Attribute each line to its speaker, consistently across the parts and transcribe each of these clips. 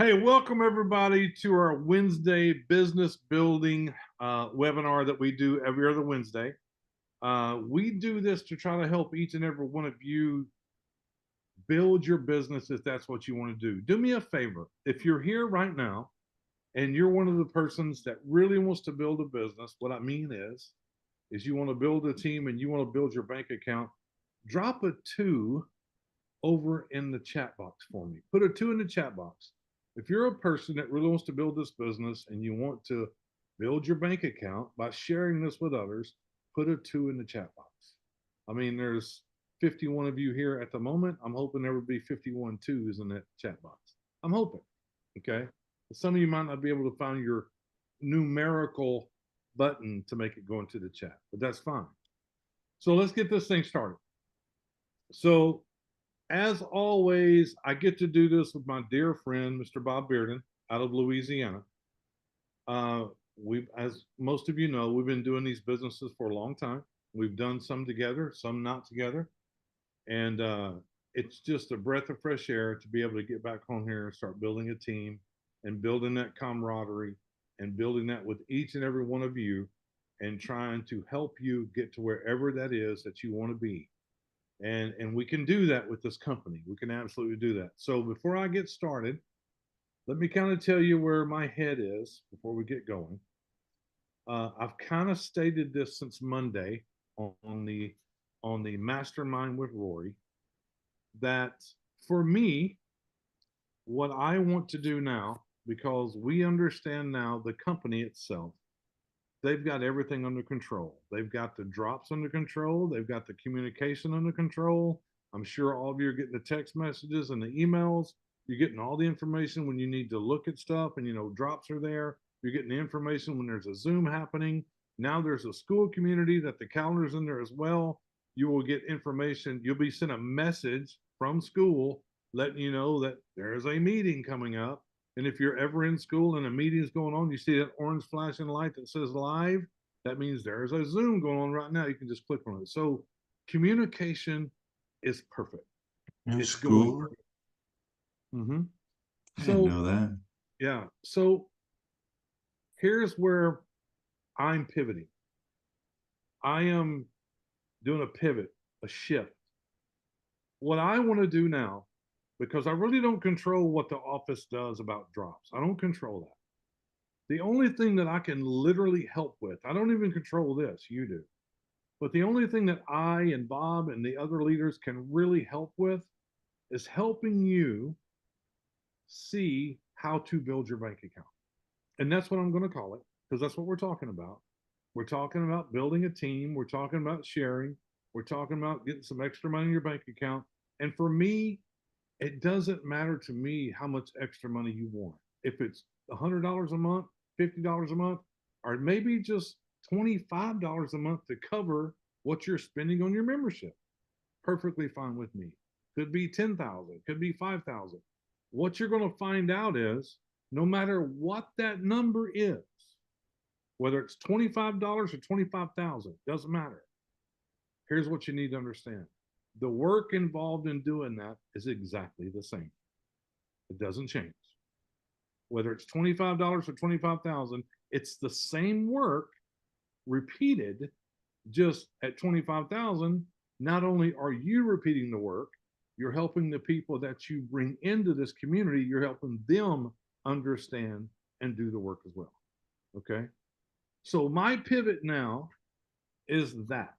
Speaker 1: Hey, welcome everybody to our Wednesday business building webinar that we do every other Wednesday. We do this to try to help each and every one of you build your business if that's what you want to do. Do me a favor. If you're here right now and you're one of the persons that really wants to build a business, what I mean is you want to build a team and you want to build your bank account, drop a 2 over in the chat box for me. Put a 2 in the chat box. If you're a person that really wants to build this business and you want to build your bank account by sharing this with others, put a 2 in the chat box. I mean, there's 51 of you here at the moment. I'm hoping there would be 51 twos in that chat box. I'm hoping, okay? Some of you might not be able to find your numerical button to make it go into the chat, but that's fine. So let's get this thing started. So as always, I get to do this with my dear friend, Mr. Bob Bearden, out of Louisiana. As most of you know, we've been doing these businesses for a long time. We've done some together, some not together. And it's just a breath of fresh air to be able to get back home here and start building a team and building that camaraderie and building that with each and every one of you and trying to help you get to wherever that is that you want to be. And we can do that with this company. We can absolutely do that. So before I get started, let me kind of tell you where my head is before we get going. I've kind of stated this since Monday on the mastermind with Rory, that for me, what I want to do now, because we understand now the company itself, they've got everything under control. They've got the drops under control. They've got the communication under control. I'm sure all of you are getting the text messages and the emails. You're getting all the information when you need to look at stuff, and drops are there. You're getting the information when there's a Zoom happening. Now there's a school community that the calendar's in there as well. You will get information. You'll be sent a message from school letting you know that there's a meeting coming up. And if you're ever in school and a meeting is going on, you see that orange flashing light that says live, that means there's a Zoom going on right now. You can just click on it. So communication is perfect.
Speaker 2: In
Speaker 1: It's going
Speaker 2: school?
Speaker 1: perfect. Mm-hmm.
Speaker 2: I didn't
Speaker 1: So,
Speaker 2: know that.
Speaker 1: yeah. So here's where I'm pivoting. I am doing a pivot, a shift. What I want to do now, because I really don't control what the office does about drops, I don't control that. The only thing that I can literally help with, I don't even control this, you do. But the only thing that I and Bob and the other leaders can really help with is helping you see how to build your bank account. And that's what I'm going to call it, because that's what we're talking about. We're talking about building a team. We're talking about sharing. We're talking about getting some extra money in your bank account. And for me, it doesn't matter to me how much extra money you want. If it's $100 a month, $50 a month, or maybe just $25 a month to cover what you're spending on your membership, perfectly fine with me. Could be 10,000, could be 5,000. What you're going to find out is no matter what that number is, whether it's $25 or 25,000, doesn't matter. Here's what you need to understand. The work involved in doing that is exactly the same. It doesn't change. Whether it's $25 or 25,000, it's the same work repeated, just at 25,000. Not only are you repeating the work, you're helping the people that you bring into this community, you're helping them understand and do the work as well. Okay? So my pivot now is that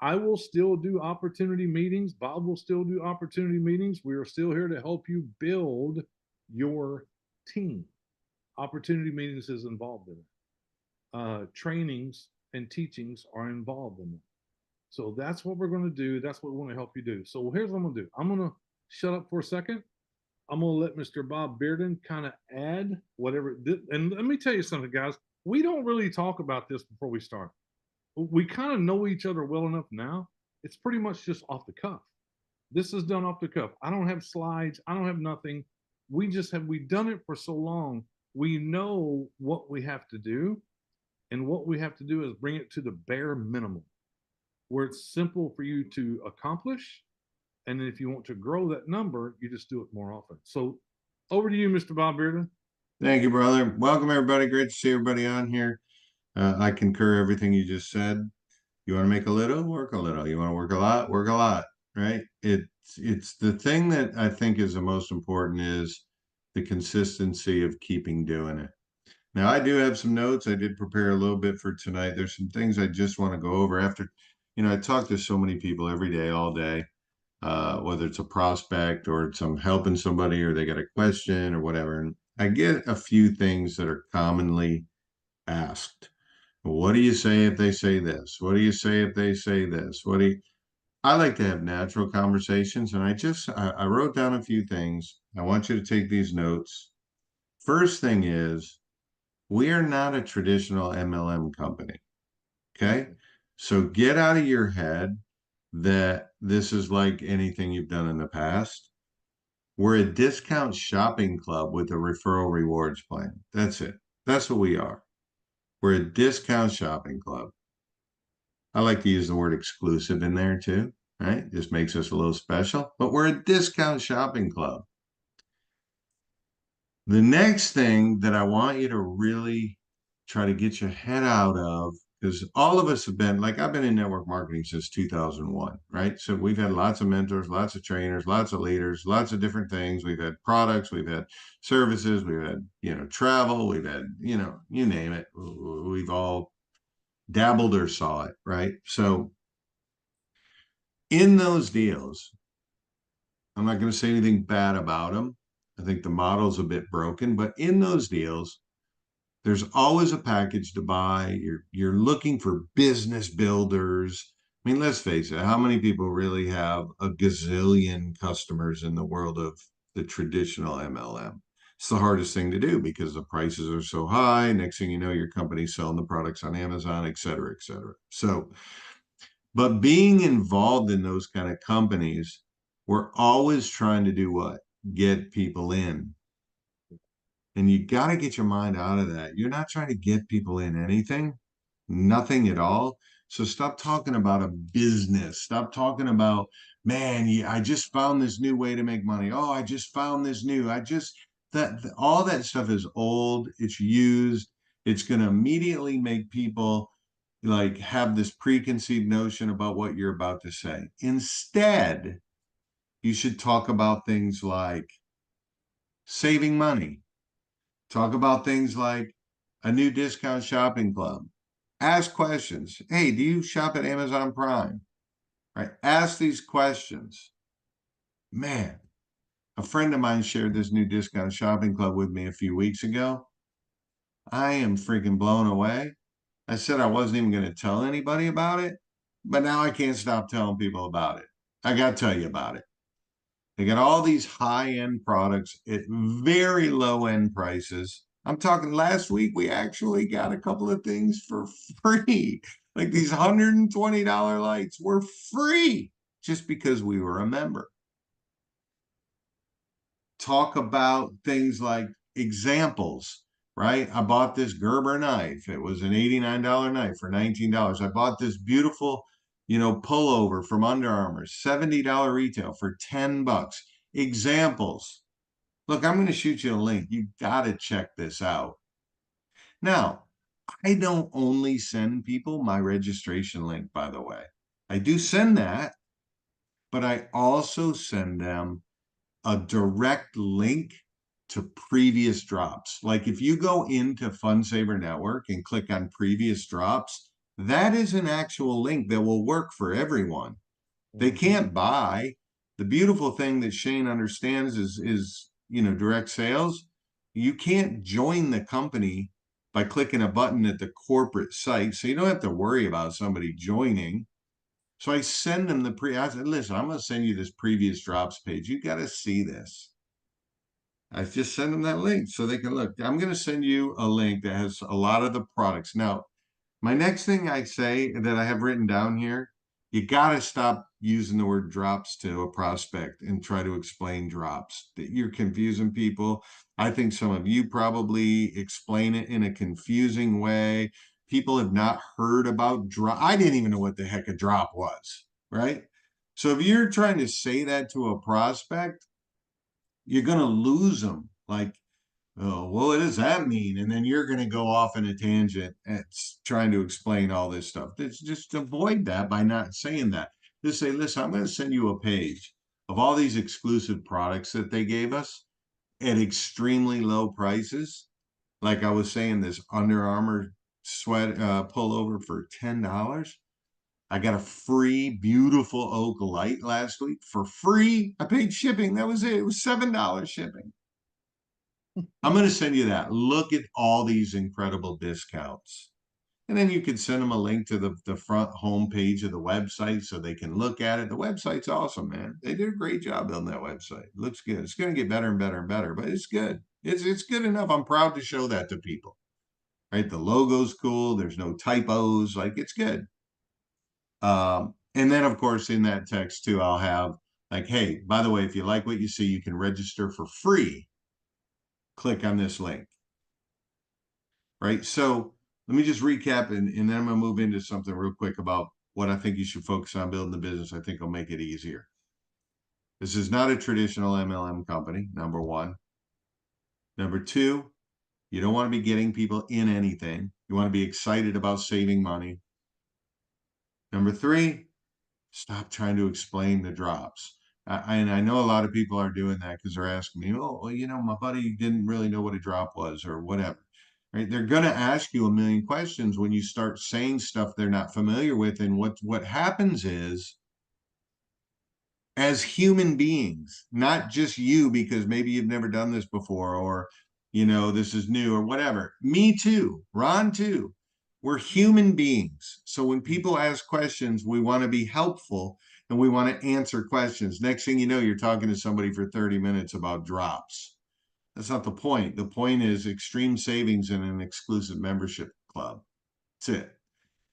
Speaker 1: I will still do opportunity meetings. Bob will still do opportunity meetings. We are still here to help you build your team. Opportunity meetings is involved in it. Trainings and teachings are involved in it. So that's what we're going to do. That's what we want to help you do. So here's what I'm going to do. I'm going to shut up for a second. I'm going to let Mr. Bob Bearden kind of add whatever. And let me tell you something, guys. We don't really talk about this before we start. We kind of know each other well enough now. It's pretty much just off the cuff. This is done off the cuff. I don't have slides. I don't have nothing. We've done it for so long. We know what we have to do. And what we have to do is bring it to the bare minimum where it's simple for you to accomplish. And if you want to grow that number, you just do it more often. So Over to you, Mr. Bob Bearden.
Speaker 2: Thank you, brother. Welcome, everybody. Great to see everybody on here. I concur everything you just said. You want to make a little, work a little. You want to work a lot, right? It's the thing that I think is the most important is the consistency of keeping doing it. Now, I do have some notes. I did prepare a little bit for tonight. There's some things I just want to go over after, I talk to so many people every day, all day, whether it's a prospect or it's I'm helping somebody or they got a question or whatever. And I get a few things that are commonly asked. What do you say if they say this? What do you say if they say this? I like to have natural conversations, and I wrote down a few things. I want you to take these notes. First thing is, we are not a traditional MLM company. Okay. So get out of your head that this is like anything you've done in the past. We're a discount shopping club with a referral rewards plan. That's it. That's what we are. We're a discount shopping club. I like to use the word exclusive in there too, right? Just makes us a little special, but we're a discount shopping club. The next thing that I want you to really try to get your head out of, because all of us have been like, I've been in network marketing since 2001, right? So we've had lots of mentors, lots of trainers, lots of leaders, lots of different things. We've had products, we've had services, we've had, travel, we've had, you name it. We've all dabbled or saw it, right? So in those deals, I'm not going to say anything bad about them. I think the model's a bit broken, but in those deals, there's always a package to buy. You're looking for business builders. I mean, let's face it, how many people really have a gazillion customers in the world of the traditional MLM? It's the hardest thing to do because the prices are so high. Next thing you know, your company's selling the products on Amazon, et cetera, et cetera. So, but being involved in those kind of companies, we're always trying to do what? Get people in. And you got to get your mind out of that. You're not trying to get people in anything, nothing at all. So stop talking about a business. Stop talking about, man, I just found this new way to make money. Oh, I just found this new. All that stuff is old. It's used. It's going to immediately make people like have this preconceived notion about what you're about to say. Instead, you should talk about things like saving money. Talk about things like a new discount shopping club. Ask questions. Hey, do you shop at Amazon Prime? Right? Ask these questions. Man, a friend of mine shared this new discount shopping club with me a few weeks ago. I am freaking blown away. I said I wasn't even going to tell anybody about it, but now I can't stop telling people about it. I got to tell you about it. They got all these high end products at very low end prices. I'm talking last week, we actually got a couple of things for free. Like these $120 lights were free just because we were a member. Talk about things like examples, right? I bought this Gerber knife. It was an $89 knife for $19. I bought this beautiful, pullover from Under Armour, $70 retail for $10. Examples. Look, I'm going to shoot you a link. You got to check this out. Now, I don't only send people my registration link, by the way. I do send that, but I also send them a direct link to previous drops. Like if you go into Funsaver Network and click on previous drops, that is an actual link that will work for everyone. They can't buy. The beautiful thing that Shane understands is direct sales. You can't join the company by clicking a button at the corporate site. So you don't have to worry about somebody joining. So I send them I said, listen, I'm going to send you this previous drops page. You got to see this. I just send them that link so they can look. I'm going to send you a link that has a lot of the products. Now, my next thing I say that I have written down here, you got to stop using the word drops to a prospect and try to explain drops. That you're confusing people. I think some of you probably explain it in a confusing way. People have not heard about drop. I didn't even know what the heck a drop was, right? So if you're trying to say that to a prospect, you're going to lose them. Like, oh, well, what does that mean? And then you're going to go off in a tangent and trying to explain all this stuff. Just avoid that by not saying that. Just say, listen, I'm going to send you a page of all these exclusive products that they gave us at extremely low prices. Like I was saying, this Under Armour sweat pullover for $10. I got a free, beautiful oak light last week for free. I paid shipping. That was it. It was $7 shipping. I'm going to send you that. Look at all these incredible discounts. And then you could send them a link to the front home page of the website so they can look at it. The website's awesome, man. They did a great job building that website. It looks good. It's going to get better and better and better, but it's good. It's good enough. I'm proud to show that to people. Right? The logo's cool. There's no typos. Like, it's good. And then of course in that text too, I'll have like, hey, by the way, if you like what you see, you can register for free. Click on this link. Right. So let me just recap and then I'm gonna move into something real quick about what I think you should focus on building the business. I think will make it easier. This is not a traditional MLM company, number one. Number two, you don't want to be getting people in anything. You want to be excited about saving money. Number three, stop trying to explain the drops. And I know a lot of people are doing that because they're asking me, oh, well, my buddy didn't really know what a drop was or whatever. Right? They're going to ask you a million questions when you start saying stuff they're not familiar with. And what happens is, as human beings, not just you, because maybe you've never done this before, or, this is new or whatever. Me too, Ron too. We're human beings. So when people ask questions, we want to be helpful and we want to answer questions. Next thing you know, you're talking to somebody for 30 minutes about drops. That's not the point. The point is extreme savings in an exclusive membership club. That's it.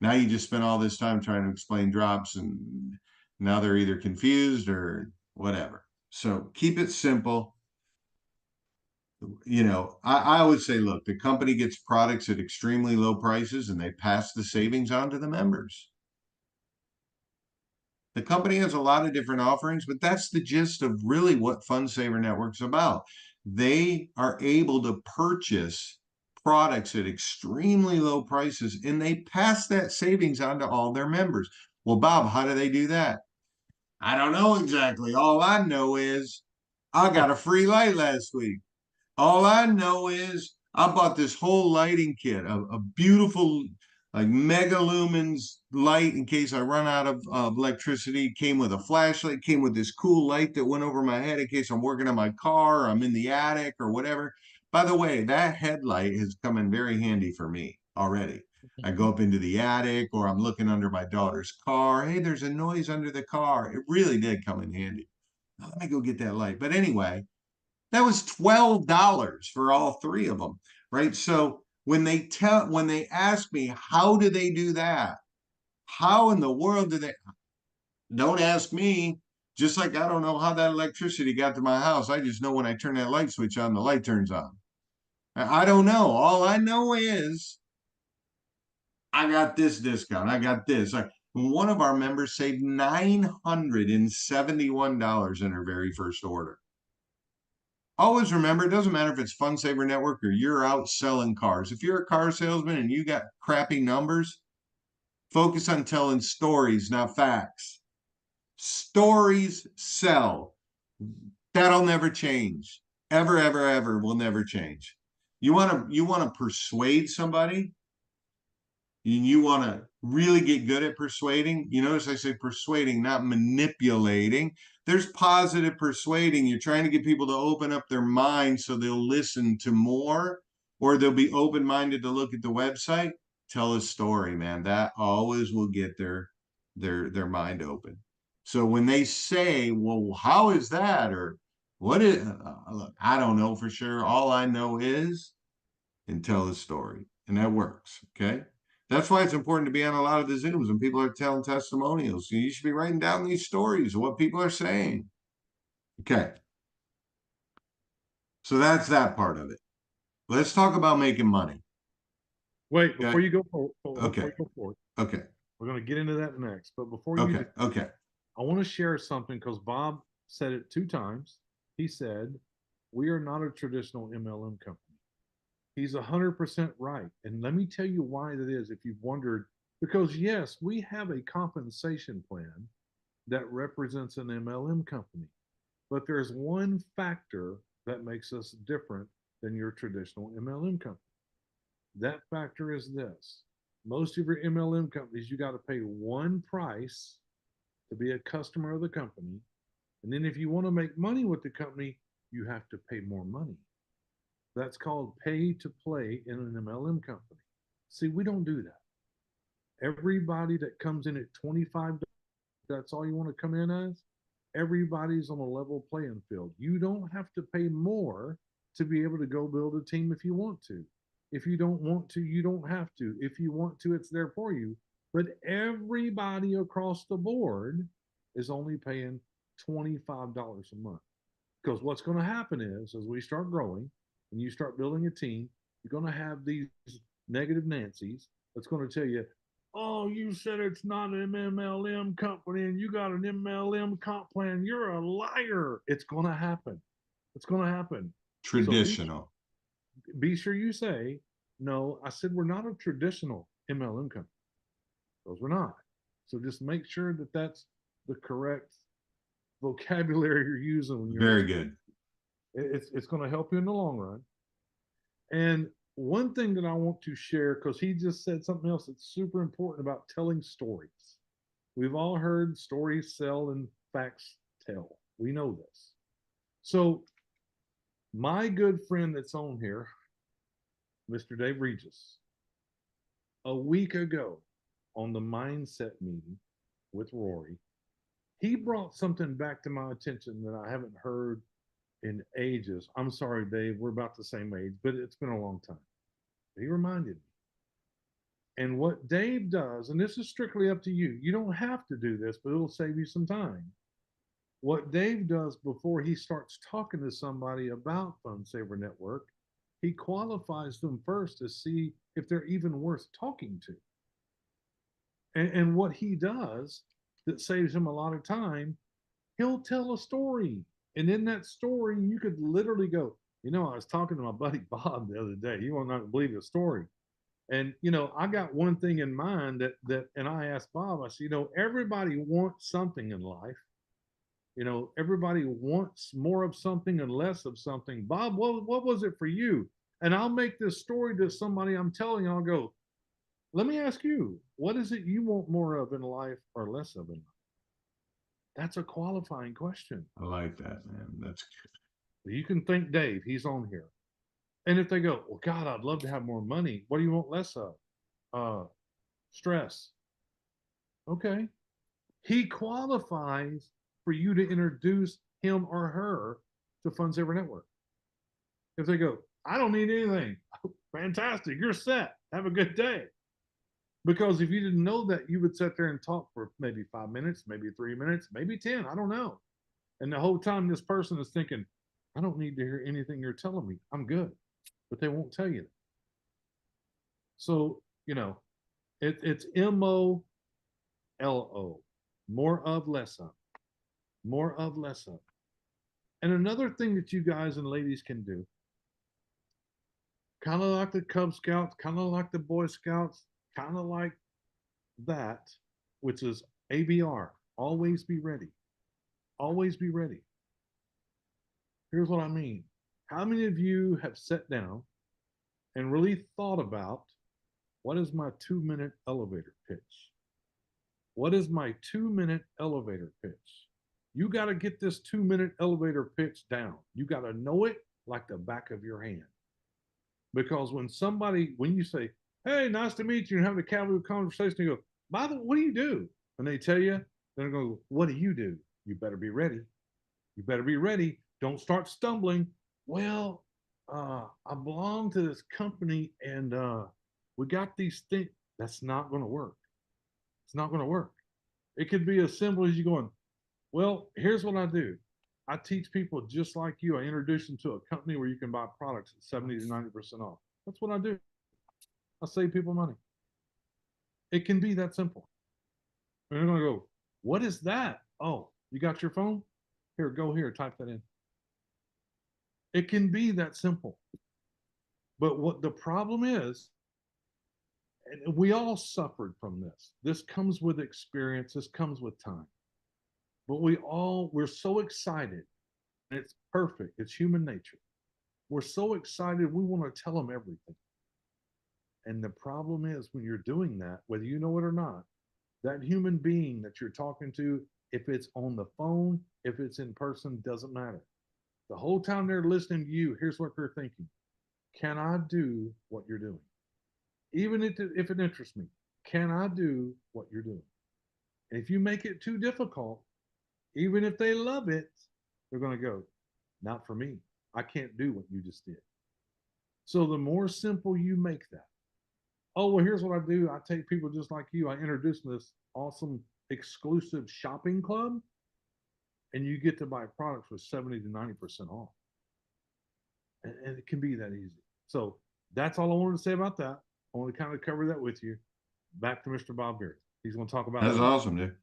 Speaker 2: Now you just spent all this time trying to explain drops and now they're either confused or whatever. So keep it simple. I would say, look, the company gets products at extremely low prices and they pass the savings on to the members. The company has a lot of different offerings, but that's the gist of really what FunSaver Network's about. They are able to purchase products at extremely low prices and they pass that savings on to all their members. Well, Bob, how do they do that? I don't know exactly. All I know is I got a free light last week. All I know is I bought this whole lighting kit, a beautiful, like mega lumens light in case I run out of electricity. Came with a flashlight, came with this cool light that went over my head in case I'm working on my car, or I'm in the attic or whatever. By the way, that headlight has come in very handy for me already. I go up into the attic or I'm looking under my daughter's car. Hey, there's a noise under the car. It really did come in handy. Now, let me go get that light. But anyway, that was $12 for all three of them, right? So when they ask me, how do they do that? How in the world do they? Don't ask me. Just like I don't know how that electricity got to my house. I just know when I turn that light switch on, the light turns on. I don't know. All I know is I got this discount. I got this. One of our members saved $971 in her very first order. Always remember, it doesn't matter if it's FunSaver Network or you're out selling cars. If you're a car salesman and you got crappy numbers, focus on telling stories, not facts. Stories sell. That'll never change. Ever, ever, ever will never change. You want to persuade somebody, and you want to really get good at persuading. You notice I say persuading, not manipulating. There's positive persuading. You're trying to get people to open up their mind so they'll listen to more, or they'll be open-minded to look at the website. Tell a story, man. That always will get their mind open. So when they say, well, how is that? Or what is, look, I don't know for sure. All I know is, and tell the story. And that works. Okay. That's why it's important to be on a lot of the Zooms when people are telling testimonials. You should be writing down these stories of what people are saying. Okay. So that's that part of it. Let's talk about making money.
Speaker 1: Wait, before
Speaker 2: Okay.
Speaker 1: you go forward,
Speaker 2: Okay. Okay.
Speaker 1: we're going to get into that next. But before you
Speaker 2: Okay.
Speaker 1: do,
Speaker 2: Okay.
Speaker 1: I want to share something because Bob said it 2 times. He said, We are not a traditional MLM company. He's 100% right. And let me tell you why that is, if you've wondered, because yes, we have a compensation plan that represents an MLM company, but there's one factor that makes us different than your traditional MLM company. That factor is this: most of your MLM companies, you got to pay one price to be a customer of the company. And then if you want to make money with the company, you have to pay more money. That's called pay to play in an MLM company. See, we don't do that. Everybody that comes in at 25, that's all you want to come in as, everybody's on a level playing field. You don't have to pay more to be able to go build a team if you want to. If you don't want to, you don't have to. If you want to, it's there for you. But everybody across the board is only paying $25 a month. Because what's going to happen is, as we start growing and you start building a team, you're going to have these negative Nancy's that's going to tell you, oh, you said it's not an MLM company and you got an MLM comp plan. You're a liar. It's going to happen. It's going to happen. So
Speaker 2: Traditional.
Speaker 1: be sure you say, no, I said we're not a traditional MLM company. Those we're not. So just make sure that that's the correct vocabulary you're using when you're
Speaker 2: Very good.
Speaker 1: It's going to help you in the long run. And one thing that I want to share, because he just said something else that's super important about telling stories. We've all heard stories sell and facts tell. We know this. So my good friend that's on here, Mr. Dave Regis, a week ago on the mindset meeting with Rory, he brought something back to my attention that I haven't heard in ages. I'm sorry, Dave, we're about the same age, but it's been a long time. He reminded me. And what Dave does, and this is strictly up to you, you don't have to do this, but it'll save you some time. What Dave does before he starts talking to somebody about Funsaver Network, he qualifies them first to see if they're even worth talking to. And what he does that saves him a lot of time, he'll tell a story. And in that story, you could literally go, you know, I was talking to my buddy Bob the other day. You will not believe the story. And you know, I got one thing in mind and I asked Bob, I said, you know, everybody wants something in life. You know, everybody wants more of something and less of something. Bob, what was it for you? And I'll make this story to somebody I'm telling, I'll go, let me ask you, what is it you want more of in life or less of in life? That's a qualifying question.
Speaker 2: I like that, man. That's good.
Speaker 1: You can thank Dave, he's on here. And if they go, well, God, I'd love to have more money. What do you want less of? Stress. Okay. He qualifies for you to introduce him or her to Funsaver Network. If they go, I don't need anything. Fantastic. You're set. Have a good day. Because if you didn't know that, you would sit there and talk for maybe 5 minutes, maybe 3 minutes, maybe 10. I don't know. And the whole time this person is thinking, I don't need to hear anything you're telling me. I'm good. But they won't tell you that. So, you know, it's MOLO. More of, less of. More of, less of. And another thing that you guys and ladies can do, kind of like the Cub Scouts, kind of like the Boy Scouts, kind of like that, which is ABR, always be ready. Always be ready. Here's what I mean. How many of you have sat down and really thought about, what is my 2-minute elevator pitch? What is my 2-minute elevator pitch? You got to get this 2-minute elevator pitch down. You got to know it like the back of your hand. Because when you say, hey, nice to meet you, and have a casual conversation, you go, by the way, what do you do? And they tell you, they're going to go, what do you do? You better be ready. You better be ready. Don't start stumbling. Well, I belong to this company and we got these things. That's not going to work. It's not going to work. It could be as simple as you going, well, here's what I do. I teach people just like you. I introduce them to a company where you can buy products at 70 to 90% off. That's what I do. I save people money. It can be that simple. And they're going to go, what is that? Oh, you got your phone? Here, go here, type that in. It can be that simple. But what the problem is, and we all suffered from this. This comes with experience, this comes with time. But we're so excited. And it's perfect. It's human nature. We're so excited, we want to tell them everything. And the problem is when you're doing that, whether you know it or not, that human being that you're talking to, if it's on the phone, if it's in person, doesn't matter. The whole time they're listening to you, here's what they're thinking: can I do what you're doing? Even if it interests me, can I do what you're doing? And if you make it too difficult, even if they love it, they're going to go, not for me. I can't do what you just did. So the more simple you make that, oh, well, here's what I do. I take people just like you. I introduce them to this awesome exclusive shopping club, and you get to buy products for 70 to 90% off. And it can be that easy. So that's all I wanted to say about that. I want to kind of cover that with you. Back to Mr. Bob Beard. He's going to talk about
Speaker 2: That's
Speaker 1: lead.
Speaker 2: awesome, dude.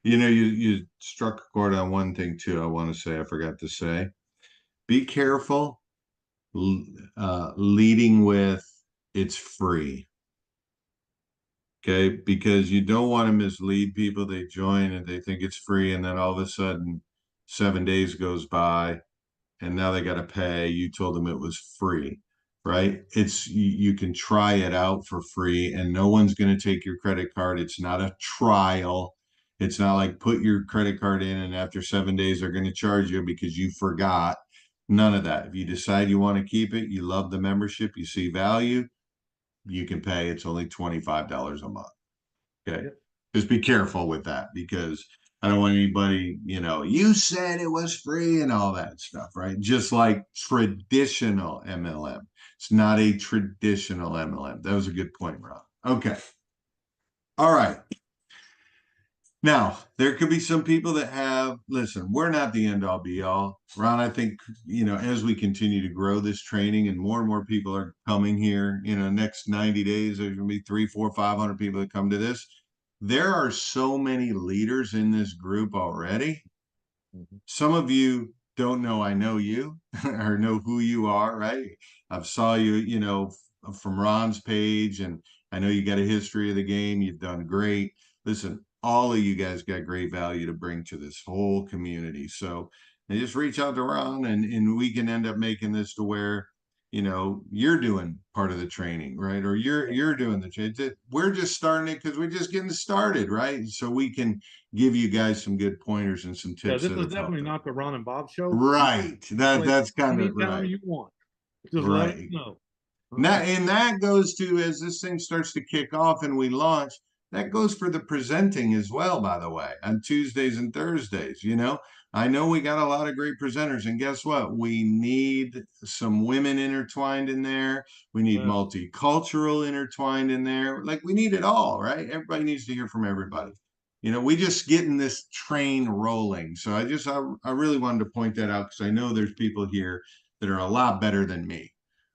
Speaker 2: You know, you struck a chord on one thing too. I want to say, I forgot to say, be careful leading with it's free. Okay, because you don't want to mislead people. They join and they think it's free, and then all of a sudden 7 days goes by and now they got to pay. You told them it was free, right? It's you can try it out for free and no one's going to take your credit card. It's not a trial. It's not like put your credit card in and after 7 days they're going to charge you because you forgot. None of that. If you decide you want to keep it, you love the membership, you see value, you can pay. It's only $25 a month. Okay.
Speaker 1: Yep.
Speaker 2: Just be careful with that because I don't want anybody, you said it was free and all that stuff, right? Just like traditional MLM. It's not a traditional MLM. That was a good point, Ron. Okay. All right. Now, there could be some people that listen, we're not the end all be all. Ron, I think, as we continue to grow this training and more people are coming here, next 90 days, there's going to be 300, 400, 500 people that come to this. There are so many leaders in this group already.
Speaker 1: Mm-hmm.
Speaker 2: Some of you don't know I know you or know who you are, right? I've saw you, from Ron's page, and I know you got a history of the game. You've done great. Listen, all of you guys got great value to bring to this whole community. So and just reach out to Ron and we can end up making this to where you're doing part of the training, right? Or you're doing the training. We're just starting it because we're just getting started, right? So we can give you guys some good pointers and some
Speaker 1: Yeah,
Speaker 2: tips
Speaker 1: this
Speaker 2: that
Speaker 1: is
Speaker 2: have
Speaker 1: definitely
Speaker 2: helped us.
Speaker 1: not the Ron and Bob show.
Speaker 2: Right.
Speaker 1: Play
Speaker 2: That's kind of
Speaker 1: anytime
Speaker 2: right.
Speaker 1: you want. Just let us
Speaker 2: Right.
Speaker 1: know.
Speaker 2: Now, and that goes to as this thing starts to kick off and we launch, that goes for the presenting as well, by the way, on Tuesdays and Thursdays. I know we got a lot of great presenters, and guess what? We need some women intertwined in there. We need
Speaker 1: Yeah.
Speaker 2: multicultural intertwined in there. Like we need it all, right? Everybody needs to hear from everybody. We just getting this train rolling. So I really wanted to point that out because I know there's people here that are a lot better than me,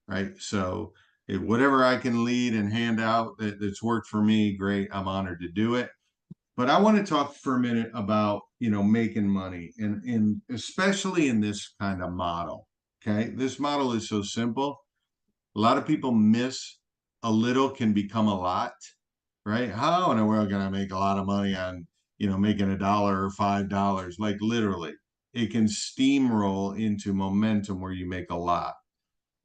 Speaker 2: right? So whatever I can lead and hand out that's worked for me, great. I'm honored to do it. But I want to talk for a minute about, making money and especially in this kind of model. Okay. This model is so simple. A lot of people miss a little can become a lot, right? How in the world can I make a lot of money on, making $1 or $5? Like literally, it can steamroll into momentum where you make a lot.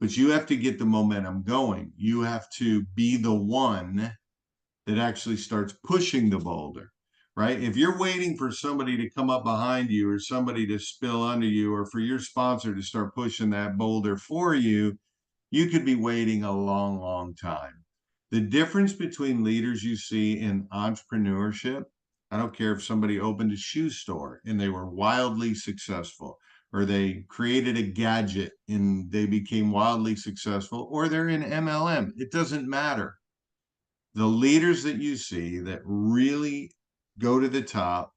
Speaker 2: But you have to get the momentum going. You have to be the one that actually starts pushing the boulder, right? If you're waiting for somebody to come up behind you or somebody to spill under you or for your sponsor to start pushing that boulder for you, you could be waiting a long, long time. The difference between leaders you see in entrepreneurship, I don't care if somebody opened a shoe store and they were wildly successful, or they created a gadget and they became wildly successful, or they're in MLM. It doesn't matter. The leaders that you see that really go to the top,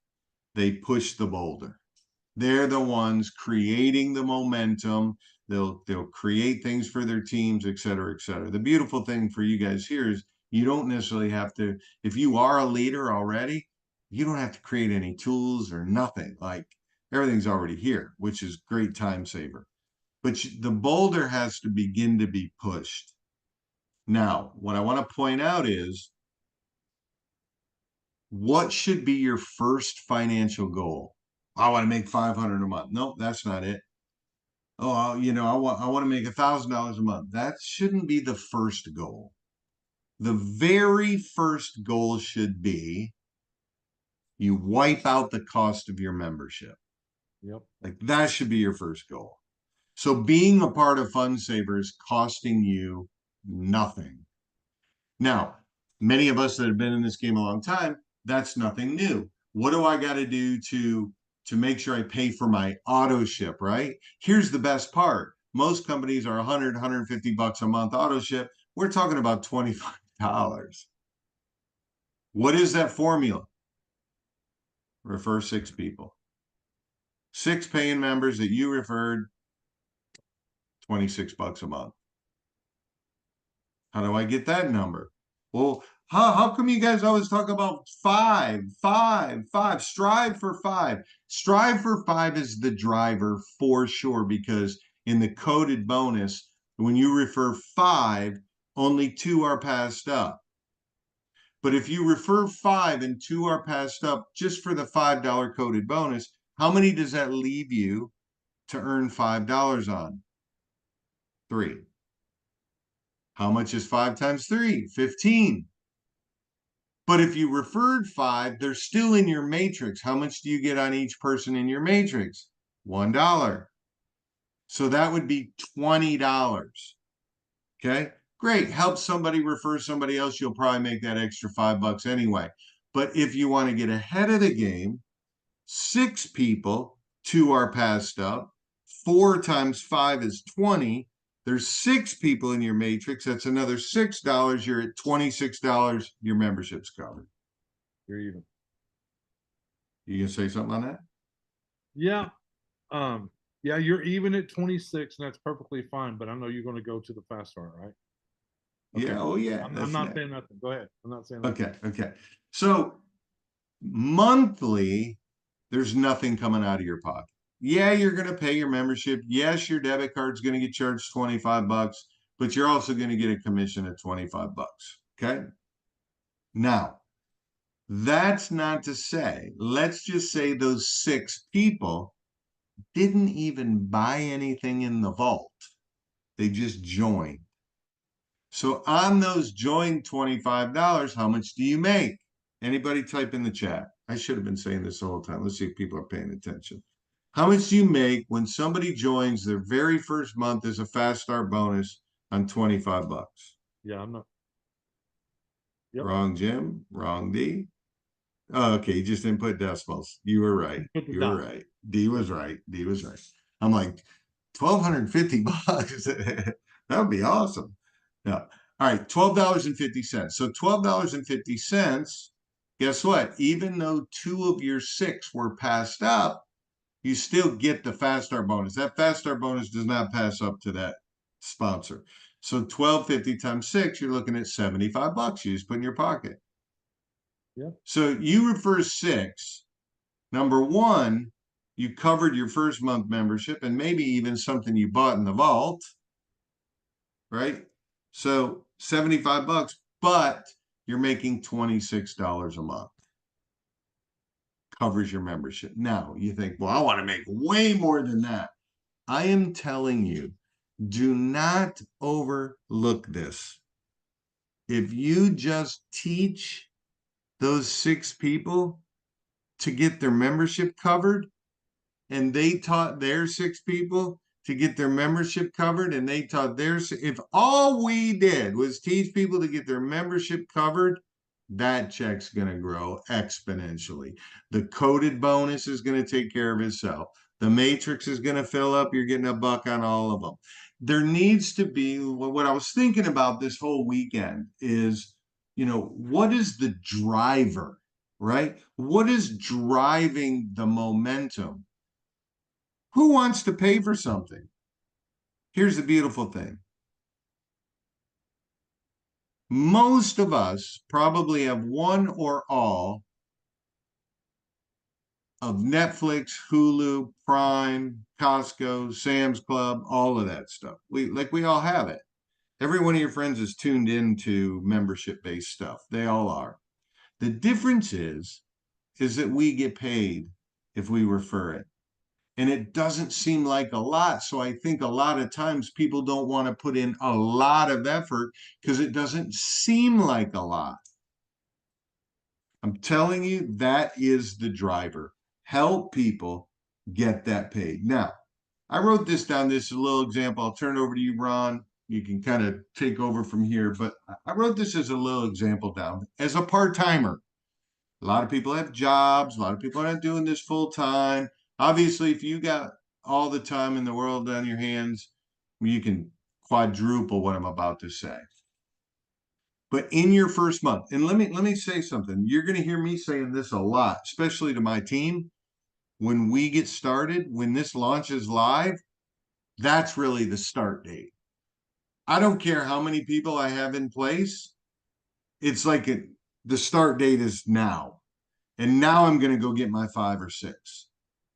Speaker 2: they push the boulder. They're the ones creating the momentum. They'll create things for their teams, et cetera, et cetera. The beautiful thing for you guys here is you don't necessarily have to, if you are a leader already, you don't have to create any tools or nothing. Like everything's already here, which is great time saver. but the boulder has to begin to be pushed. Now, what I want to point out is, what should be your first financial goal? I want to make 500 a month. Nope, that's not it. Oh, I want to make $1,000 a month. That shouldn't be the first goal. The very first goal should be you wipe out the cost of your membership.
Speaker 1: Yep.
Speaker 2: Like that should be your first goal. So being a part of Fund Saver is costing you nothing. Now, many of us that have been in this game a long time, that's nothing new. What do I got to do to make sure I pay for my auto ship, right? Here's the best part. Most companies are 100, 150 bucks a month auto ship. We're talking about $25. What is that formula? Refer 6 people. 6 paying members that you referred, 26 bucks a month. How do I get that number? Well, how come you guys always talk about 5, 5, 5? Strive for 5. Strive for 5 is the driver for sure, because in the coded bonus, when you refer 5, only 2 are passed up. But if you refer 5 and 2 are passed up just for the $5 coded bonus, how many does that leave you to earn $5 on? 3. How much is 5 times 3? 15. But if you referred 5, they're still in your matrix. How much do you get on each person in your matrix? $1. So that would be $20. Okay, great. Help somebody refer somebody else. You'll probably make that extra $5 anyway. But if you want to get ahead of the game, 6 people, 2 are passed up. 4 times 5 is 20. There's 6 people in your matrix. That's another $6. You're at $26. Your membership's covered.
Speaker 1: You're even.
Speaker 2: You gonna say something on that?
Speaker 1: Yeah. Yeah, you're even at 26, and that's perfectly fine. But I know you're going to go to the fast start, right? Okay.
Speaker 2: Yeah. Oh, yeah.
Speaker 1: I'm not saying nothing. Go ahead. I'm not saying nothing.
Speaker 2: Okay. Okay. So monthly, there's nothing coming out of your pocket. Yeah, you're going to pay your membership. Yes, your debit card's going to get charged 25 bucks, but you're also going to get a commission of 25 bucks. Okay. Now, that's not to say, let's just say those 6 people didn't even buy anything in the vault. They just joined. So on those joined $25, how much do you make? Anybody type in the chat. I should have been saying this the whole time. Let's see if people are paying attention. How much do you make when somebody joins their very first month as a fast start bonus on 25 bucks?
Speaker 1: Yeah, I'm not. Yep.
Speaker 2: Wrong Jim, wrong D. Oh, okay, you just didn't put decimals. You were right. You were right. D was right. D was right. I'm like, 1,250 bucks. That would be awesome. Yeah. All right, $12.50. So $12.50, guess what? Even though 2 of your 6 were passed up, you still get the fast start bonus. That fast start bonus does not pass up to that sponsor. So $12.50 times 6, you're looking at 75 bucks you just put in your pocket.
Speaker 1: Yeah.
Speaker 2: So you refer 6. Number 1, you covered your first month membership and maybe even something you bought in the vault, right? So 75 bucks, but you're making $26 a month. Covers your membership. Now you think, well, I want to make way more than that. I am telling you, do not overlook this. If you just teach those 6 people to get their membership covered, and they taught their 6 people to get their membership covered, and they taught theirs. If all we did was teach people to get their membership covered, that check's going to grow exponentially. The coded bonus is going to take care of itself. The matrix is going to fill up. You're getting $1 on all of them. There needs to be, what I was thinking about this whole weekend is, what is the driver, right? What is driving the momentum? Who wants to pay for something? Here's the beautiful thing. Most of us probably have one or all of Netflix, Hulu, Prime, Costco, Sam's Club, all of that stuff. We all have it. Every one of your friends is tuned into membership based stuff. They all are. The difference is that we get paid if we refer it. And it doesn't seem like a lot. So I think a lot of times people don't want to put in a lot of effort because it doesn't seem like a lot. I'm telling you, that is the driver. Help people get that paid. Now, I wrote this down. This is a little example. I'll turn it over to you, Ron. You can kind of take over from here. But I wrote this as a little example down. As a part timer, a lot of people have jobs. A lot of people are not doing this full time. Obviously, if you got all the time in the world on your hands, you can quadruple what I'm about to say. But in your first month, and let me say something. You're going to hear me saying this a lot, especially to my team. When we get started, when this launches live, that's really the start date. I don't care how many people I have in place. It's like the start date is now. And now I'm going to go get my 5 or 6,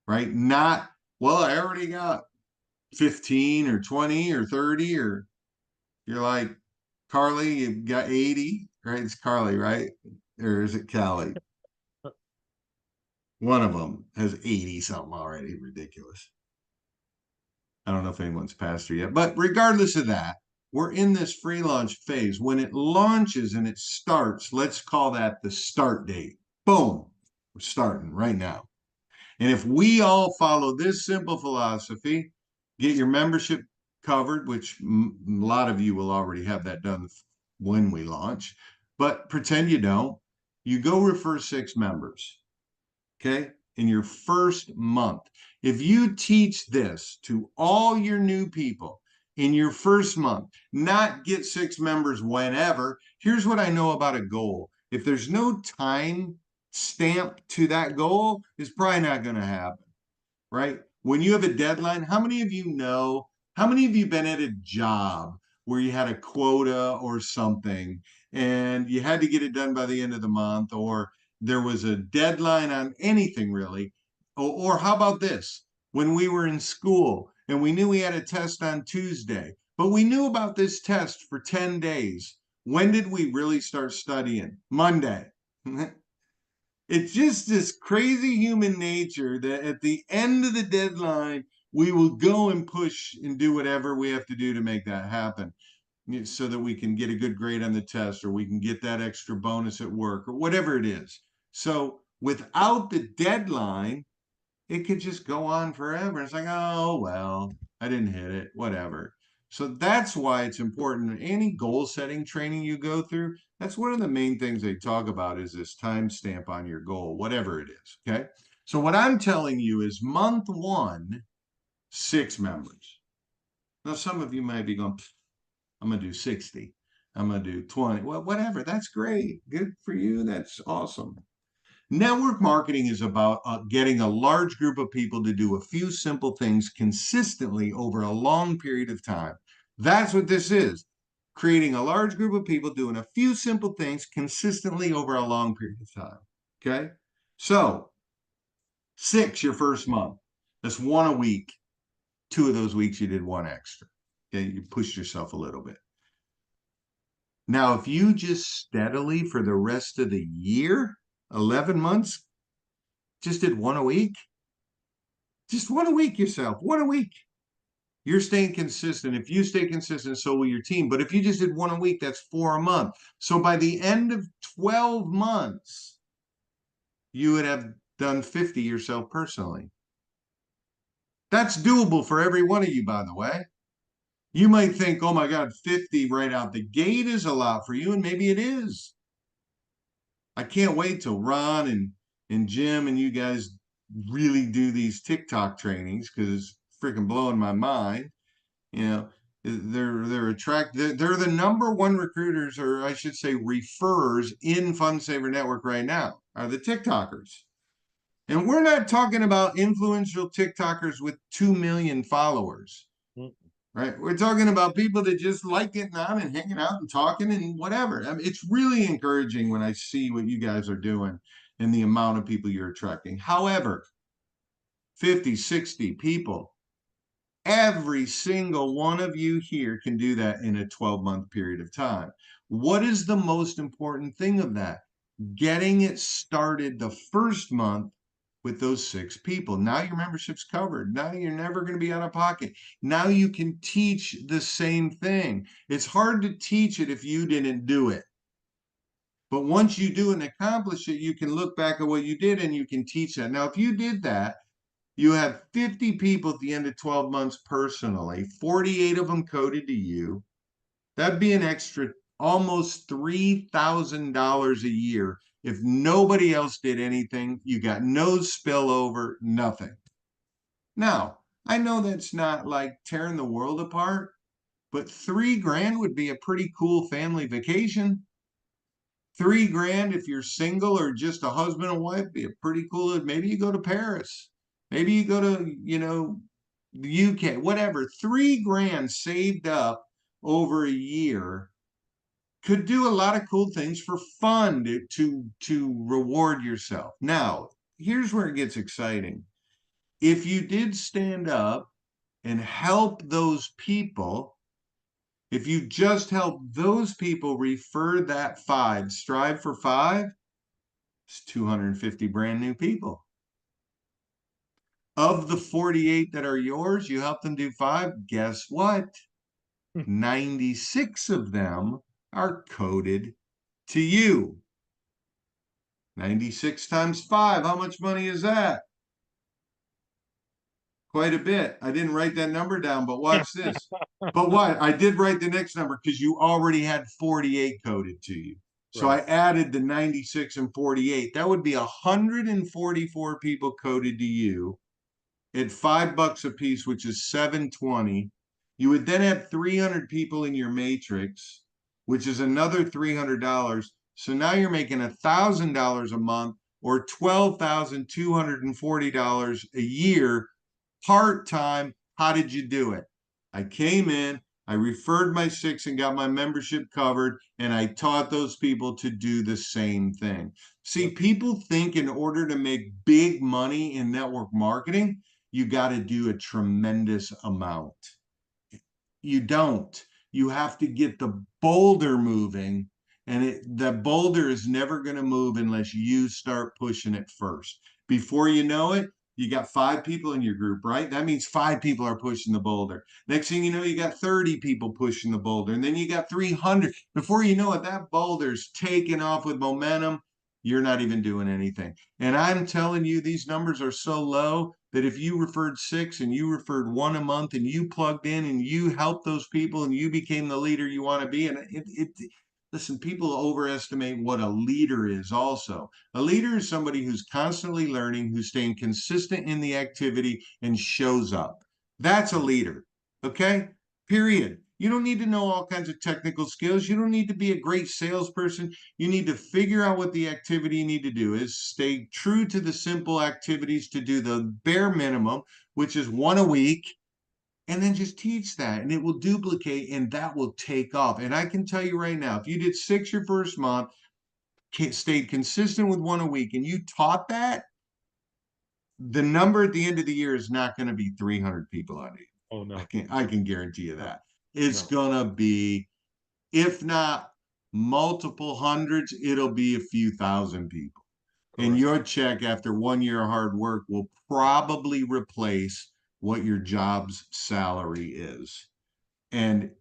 Speaker 2: right? Not, well, I already got 15 or 20 or 30, or you're like, Carly, you got 80, right? It's Carly, right? Or is it Callie? One of them has 80 something already. Ridiculous. I don't know if anyone's passed her yet, but regardless of that, we're in this free launch phase. When it launches and it starts, let's call that the start date. Boom, we're starting right now. And if we all follow this simple philosophy, get your membership covered, which a lot of you will already have that done when we launch, but pretend you don't. You go refer 6 members, okay, in your first month. If you teach this to all your new people in your first month, not get 6 members whenever, here's what I know about a goal. If there's no time stamp to that goal, it's probably not going to happen, right? When you have a deadline, how many of you know, how many of you been at a job where you had a quota or something and you had to get it done by the end of the month, or there was a deadline on anything really? Or how about this? When we were in school and we knew we had a test on Tuesday, but we knew about this test for 10 days. When did we really start studying? Monday. It's just this crazy human nature that at the end of the deadline, we will go and push and do whatever we have to do to make that happen so that we can get a good grade on the test, or we can get that extra bonus at work, or whatever it is. So without the deadline, it could just go on forever. It's like, oh, well, I didn't hit it, whatever. So that's why it's important. Any goal setting training you go through, that's one of the main things they talk about is this timestamp on your goal, whatever it is. Okay. So what I'm telling you is month 1, 6 members. Now, some of you might be going, I'm going to do 60. I'm going to do 20. Well, whatever. That's great. Good for you. That's awesome. Network marketing is about getting a large group of people to do a few simple things consistently over a long period of time. That's what this is. Creating a large group of people doing a few simple things consistently over a long period of time. Okay. So 6 your first month. That's 1 a week. 2 of those weeks you did 1 extra. Okay. You pushed yourself a little bit. Now, if you just steadily for the rest of the year, 11 months, just did 1 a week, just 1 a week yourself, 1 a week. You're staying consistent. If you stay consistent, so will your team. But if you just did 1 a week, that's 4 a month. So by the end of 12 months, you would have done 50 yourself personally. That's doable for every one of you, by the way. You might think, oh my God, 50 right out the gate is a lot for you, and maybe it is. I can't wait till Ron and Jim and you guys really do these TikTok trainings, because it's freaking blowing my mind. You know, they're the number one recruiters, or I should say referrers, in FunSaver Network right now are the TikTokers. And we're not talking about influential TikTokers with 2 million followers, right? We're talking about people that just like getting on and hanging out and talking and whatever. I mean, it's really encouraging when I see what you guys are doing. and the amount of people you're attracting. However, 50, 60 people, every single one of you here can do that in a 12-month period of time. What is the most important thing of that? Getting it started the first month with those 6 people. Now your membership's covered. Now you're never going to be out of pocket. Now you can teach the same thing. It's hard to teach it if you didn't do it. But once you do and accomplish it, you can look back at what you did and you can teach that. Now, if you did that, you have 50 people at the end of 12 months personally, 48 of them coded to you. That'd be an extra almost $3,000 a year. If nobody else did anything, you got no spillover, nothing. Now, I know that's not like tearing the world apart, but $3,000 would be a pretty cool family vacation. $3,000 if you're single or just a husband and wife, be a pretty cool. Maybe you go to Paris, maybe you go to, the UK, whatever. $3,000 saved up over a year could do a lot of cool things for fun to reward yourself. Now, here's where it gets exciting. If you did stand up and help those people, if you just help those people refer that 5, strive for 5, it's 250 brand new people. Of the 48 that are yours, you help them do 5, guess what? 96 of them are coded to you. 96 times 5, how much money is that? Quite a bit. I didn't write that number down, but watch this. But what? I did write the next number because you already had 48 coded to you. So I
Speaker 1: Right.
Speaker 2: added the 96 and 48. That would be 144 people coded to you at $5 a piece, which is 720. You would then have 300 people in your matrix, which is another $300. So now you're making $1,000 a month or $12,240 a year part-time. How did you do it? I came in, I referred my 6 and got my membership covered, and I taught those people to do the same thing. See,
Speaker 1: Yep.
Speaker 2: people think in order to make big money in network marketing, you got to do a tremendous amount. You don't. You have to get the boulder moving, and the boulder is never going to move unless you start pushing it first. Before you know it, you got 5 people in your group, right? That means 5 people are pushing the boulder. Next thing you know, you got 30 people pushing the boulder, and then you got 300. Before you know it, that boulder's taking off with momentum. You're not even doing anything. And I'm telling you, these numbers are so low that if you referred 6 and you referred 1 a month and you plugged in and you helped those people and you became the leader you want to be, and listen, people overestimate what a leader is also. A leader is somebody who's constantly learning, who's staying consistent in the activity and shows up. That's a leader. Okay? Period. You don't need to know all kinds of technical skills. You don't need to be a great salesperson. You need to figure out what the activity you need to do is, stay true to the simple activities to do the bare minimum, which is 1 a week, and then just teach that and it will duplicate and that will take off. And I can tell you right now, if you did 6 your first month, stayed consistent with 1 a week, and you taught that, the number at the end of the year is not going to be 300 people on it.
Speaker 1: Oh
Speaker 2: I
Speaker 1: no,
Speaker 2: can guarantee you
Speaker 1: no,
Speaker 2: that. It's
Speaker 1: no.
Speaker 2: going to be, if not multiple hundreds, it'll be a few thousand people. And
Speaker 1: Correct.
Speaker 2: your check after 1 year of hard work will probably replace what your job's salary is.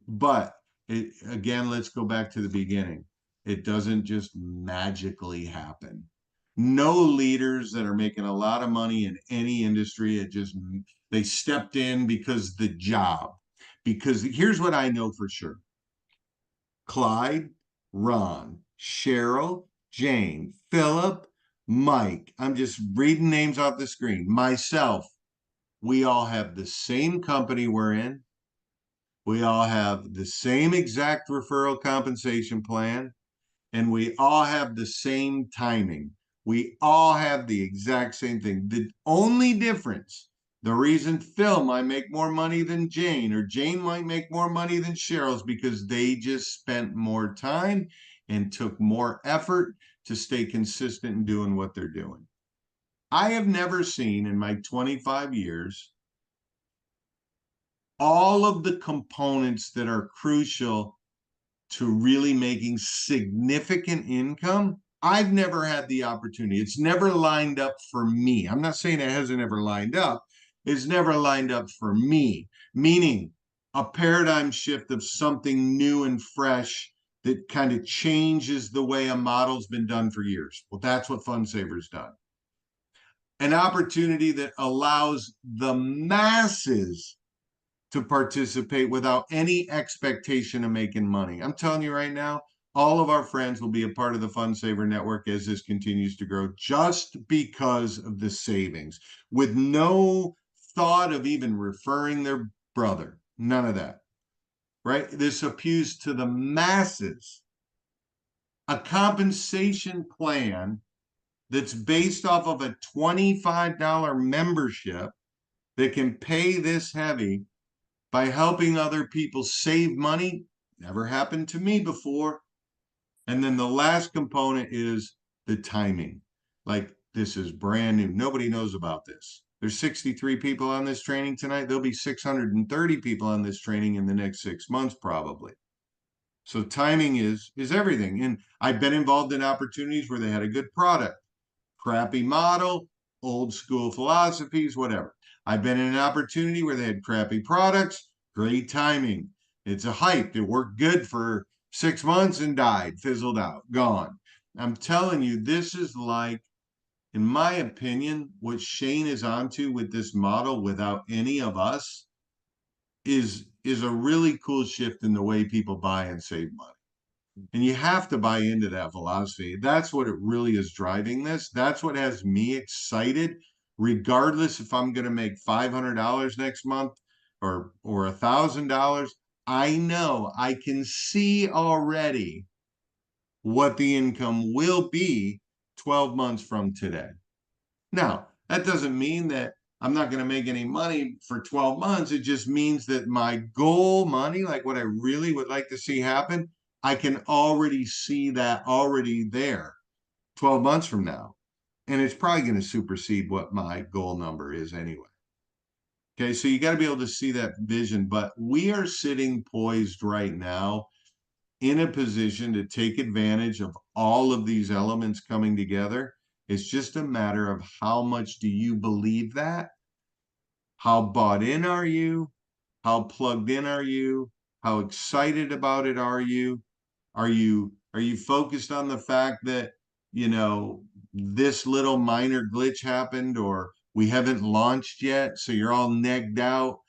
Speaker 2: But again, let's go back to the beginning. It doesn't just magically happen. No leaders that are making a lot of money in any industry, they stepped in because the job. Because here's what I know for sure. Clyde, Ron, Cheryl, Jane, Philip, Mike. I'm just reading names off the screen. Myself, we all have the same company we're in. We all have the same exact referral compensation plan, and we all have the same timing. We all have the exact same thing. The only difference, the reason Phil might make more money than Jane, or Jane might make more money than Cheryl, is because they just spent more time and took more effort to stay consistent in doing what they're doing. I have never seen in my 25 years all of the components that are crucial to really making significant income. I've never had the opportunity. It's never lined up for me. I'm not saying it hasn't ever lined up. It's never lined up for me, meaning a paradigm shift of something new and fresh that kind of changes the way a model's been done for years. Well, that's what FunSaver's done. An opportunity that allows the masses to participate without any expectation of making money. I'm telling you right now, all of our friends will be a part of the Fun Saver Network as this continues to grow just because of the savings, with no thought of even referring their brother. None of that, right? This appeals to the masses. A compensation plan that's based off of a $25 membership that can pay this heavy by helping other people save money. Never happened to me before. And then the last component is the timing. Like, this is brand new. Nobody knows about this. There's 63 people on this training tonight. There'll be 630 people on this training in the next 6 months, probably. So timing is everything. And I've been involved in opportunities where they had a good product, crappy model, old school philosophies, whatever. I've been in an opportunity where they had crappy products, great timing. It's a hype. It worked good for 6 months and died, fizzled out, gone. I'm telling you, this is like, in my opinion, what Shane is onto with this model without any of us is a really cool shift in the way people buy and save money. And you have to buy into that philosophy. That's what it really is driving this. That's what has me excited, regardless if I'm going to make $500 next month or $1,000. I know I can see already what the income will be 12 months from today. Now, that doesn't mean that I'm not going to make any money for 12 months. It just means that my goal money, like what I really would like to see happen, I can already see that already there 12 months from now. And it's probably going to supersede what my goal number is anyway. Okay, so you got to be able to see that vision. But we are sitting poised right now in a position to take advantage of all of these elements coming together. It's just a matter of how much do you believe that? How bought in are you? How plugged in are you? How excited about it are you? Are you focused on the fact that, this little minor glitch happened, or we haven't launched yet, so you're all negged out?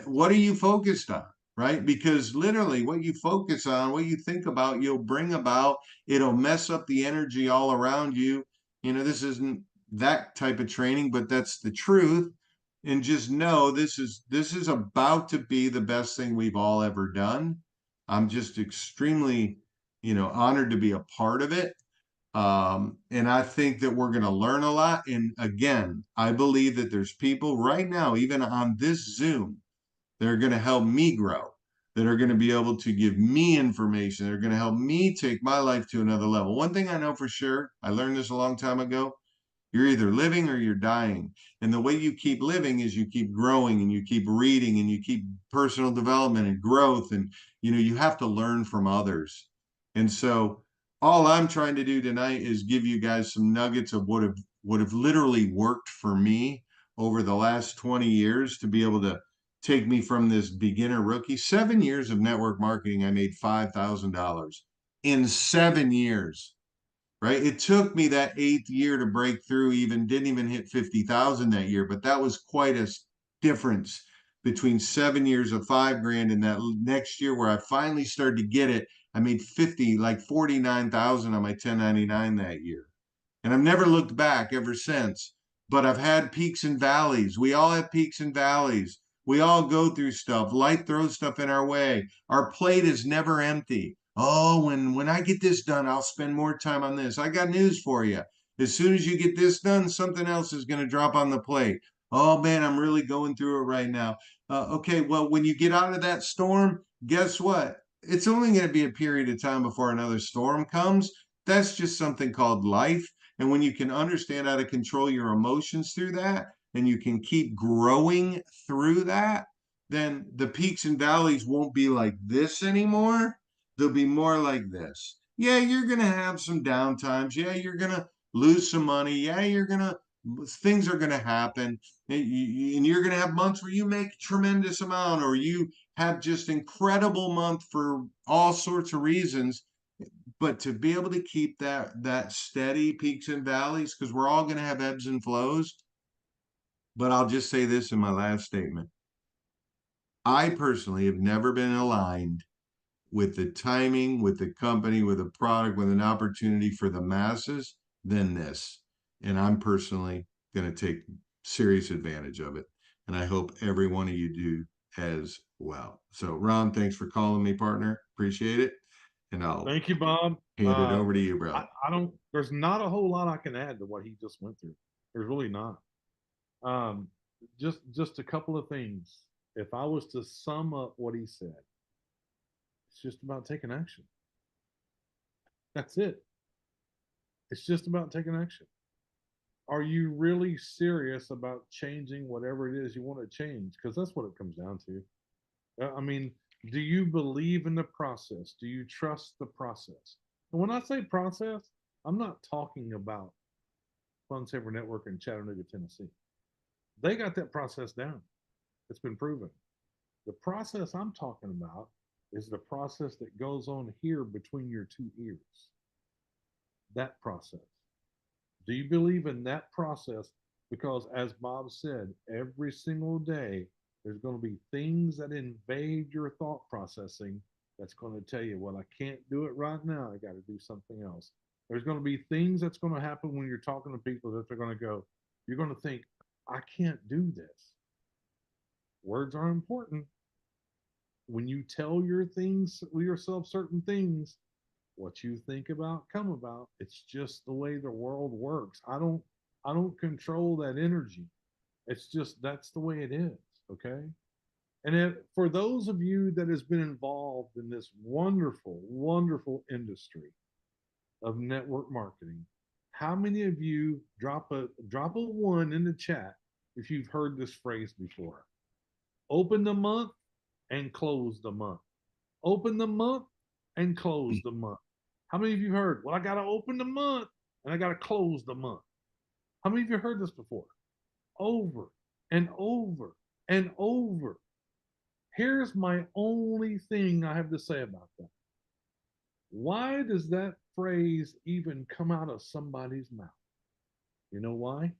Speaker 2: What are you focused on? Right? Because literally what you focus on, what you think about, you'll bring about. It'll mess up the energy all around you. This isn't that type of training, but that's the truth. And just know this is about to be the best thing we've all ever done. I'm just extremely, honored to be a part of it. And I think that we're going to learn a lot. And again, I believe that there's people right now, even on this Zoom, that are going to help me grow, that are going to be able to give me information, that are going to help me take my life to another level. One thing I know for sure, I learned this a long time ago, you're either living or you're dying. And the way you keep living is you keep growing and you keep reading and you keep personal development and growth. And, you have to learn from others. And so all I'm trying to do tonight is give you guys some nuggets of what have literally worked for me over the last 20 years to be able to take me from this beginner rookie. 7 years of network marketing, I made $5,000 in 7 years. Right? It took me that 8th year to break through, didn't even hit 50,000 that year, but that was quite a difference between 7 years of $5,000 and that next year where I finally started to get it. I made 49,000 on my 1099 that year. And I've never looked back ever since, but I've had peaks and valleys. We all have peaks and valleys. We all go through stuff. Life throws stuff in our way. Our plate is never empty. Oh, when I get this done, I'll spend more time on this. I got news for you. As soon as you get this done, something else is going to drop on the plate. Oh man, I'm really going through it right now. Okay, well, when you get out of that storm, guess what? It's only going to be a period of time before another storm comes. That's just something called life. And when you can understand how to control your emotions through that, and you can keep growing through that, then the peaks and valleys won't be like this anymore. They'll be more like this. Yeah, you're going to have some downtimes. Yeah, you're going to lose some money. Yeah, things are going to happen. And you're going to have months where you make tremendous amount, or you have just incredible month for all sorts of reasons. But to be able to keep that steady peaks and valleys, because we're all going to have ebbs and flows. But I'll just say this in my last statement. I personally have never been aligned with the timing, with the company, with a product, with an opportunity for the masses than this. And I'm personally going to take serious advantage of it. And I hope every one of you do as well. So, Ron, thanks for calling me, partner. Appreciate it. And I'll
Speaker 1: Thank you, Bob.
Speaker 2: hand it over to you,
Speaker 1: I,
Speaker 2: brother.
Speaker 1: I don't, there's not a whole lot I can add to what he just went through. There's really not. Um, just a couple of things. If I was to sum up what he said, it's just about taking action. That's it. It's just about taking action. Are you really serious about changing whatever it is you want to change? Because that's what it comes down to. I mean, do you believe in the process? Do you trust the process? And when I say process, I'm not talking about Fun Saver Network in Chattanooga, Tennessee. They got that process down. It's been proven. The process I'm talking about is the process that goes on here between your two ears. That process. Do you believe in that process? Because as Bob said, every single day there's going to be things that invade your thought processing that's going to tell you, well, I can't do it right now. I got to do something else. There's going to be things that's going to happen when you're talking to people that they're going to go, you're going to think, I can't do this. Words are important. When you tell yourself certain things, what you think about come about. It's just the way the world works. I don't control that energy. It's just that's the way it is. Okay. And for those of you that has been involved in this wonderful, wonderful industry of network marketing, how many of you drop a one in the chat if you've heard this phrase before? Open the month and close the month. Open the month and close the month. How many of you heard, well, I got to open the month and I got to close the month? How many of you heard this before? Over and over and over. Here's my only thing I have to say about that. Why does that phrase even come out of somebody's mouth? You know why?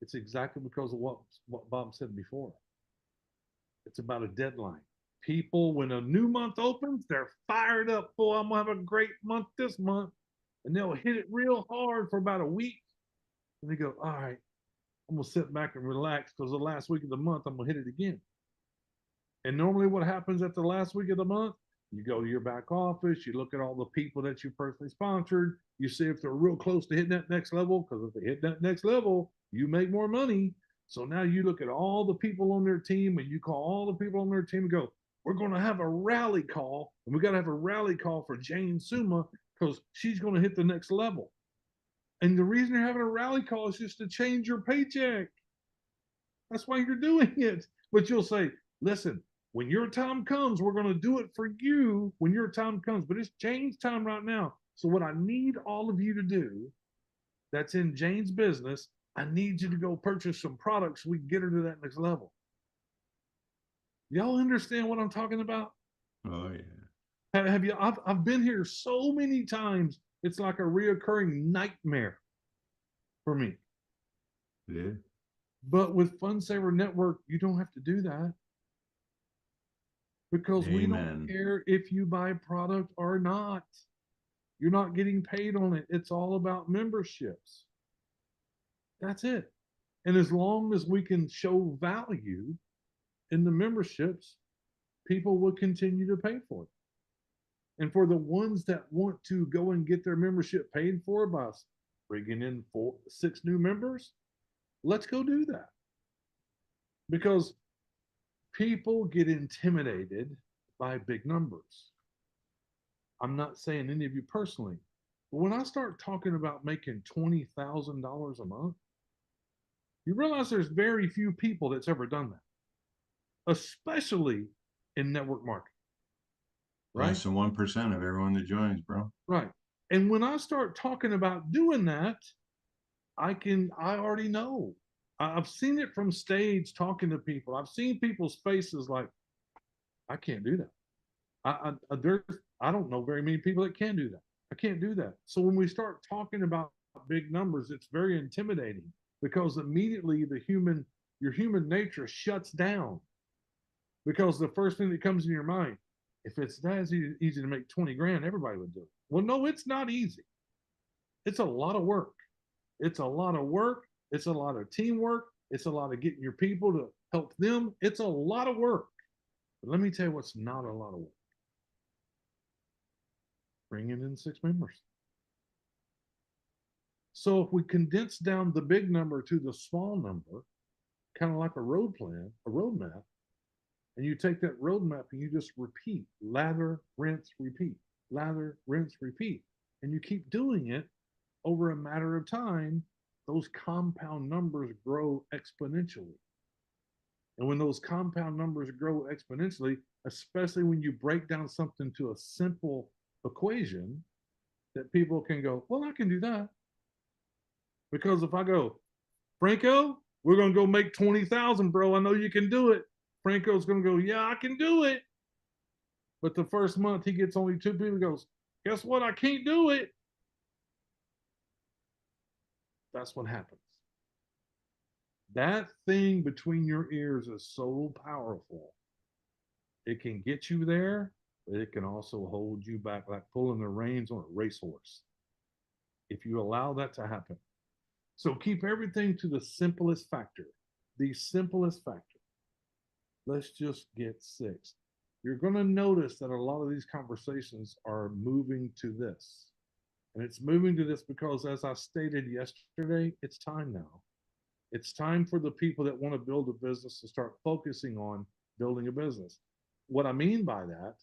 Speaker 1: It's exactly because of what Bob said before. It's about a deadline. People, when a new month opens, they're fired up. Boy, I'm going to have a great month this month. And they'll hit it real hard for about a week. And they go, all right, I'm going to sit back and relax because the last week of the month, I'm going to hit it again. And normally, what happens at the last week of the month? You go to your back office, you look at all the people that you personally sponsored, you see if they're real close to hitting that next level, because if they hit that next level, you make more money. So now you look at all the people on their team and you call all the people on their team and go, we're going to have a rally call, and we got to have a rally call for Jane Suma because she's going to hit the next level. And the reason you're having a rally call is just to change your paycheck. That's why you're doing it. But you'll say, listen, when your time comes, we're going to do it for you when your time comes. But it's Jane's time right now. So, what I need all of you to do that's in Jane's business, I need you to go purchase some products so we can get her to that next level. Y'all understand what I'm talking about?
Speaker 2: Oh, yeah.
Speaker 1: Have you? I've been here so many times. It's like a reoccurring nightmare for me.
Speaker 2: Yeah.
Speaker 1: But with Fun Saver Network, you don't have to do that because we don't
Speaker 2: Amen.
Speaker 1: care if you buy product or not. You're not getting paid on it. It's all about memberships. That's it. And as long as we can show value in the memberships, people will continue to pay for it. And for the ones that want to go and get their membership paid for by bringing in 6 new members, let's go do that. Because people get intimidated by big numbers. I'm not saying any of you personally, But when I start talking about making $20,000 a month, you realize there's very few people that's ever done that, especially in network marketing, right?
Speaker 2: Less than 1% of everyone that joins, bro.
Speaker 1: Right. And when I start talking about doing that, I already know. Have seen it from stage talking to people. I've seen people's faces like, I can't do that. There's, I don't know very many people that can do that. I can't do that. So when we start talking about big numbers, it's very intimidating because immediately your human nature shuts down because the first thing that comes in your mind, if it's that easy to make 20 grand, everybody would do it. Well, no, it's not easy. It's a lot of work. It's a lot of work. It's a lot of teamwork. It's a lot of getting your people to help them. It's a lot of work. But let me tell you what's not a lot of work. Bringing in 6 members. So if we condense down the big number to the small number, kind of like a road plan, a roadmap, and you take that roadmap and you just repeat, lather, rinse, repeat, lather, rinse, repeat, and you keep doing it over a matter of time, those compound numbers grow exponentially. And when those compound numbers grow exponentially, especially when you break down something to a simple equation, that people can go, well, I can do that. Because if I go, Franco, we're going to go make 20,000, bro. I know you can do it. Franco's going to go, yeah, I can do it. But the first month he gets only 2 people. He goes, guess what? I can't do it. That's what happens. That thing between your ears is so powerful. It can get you there, but it can also hold you back, like pulling the reins on a racehorse. If you allow that to happen. So keep everything to the simplest factor. The simplest factor. Let's just get 6. You're going to notice that a lot of these conversations are moving to this. And it's moving to this because, as I stated yesterday, it's time now. It's time for the people that want to build a business to start focusing on building a business. What I mean by that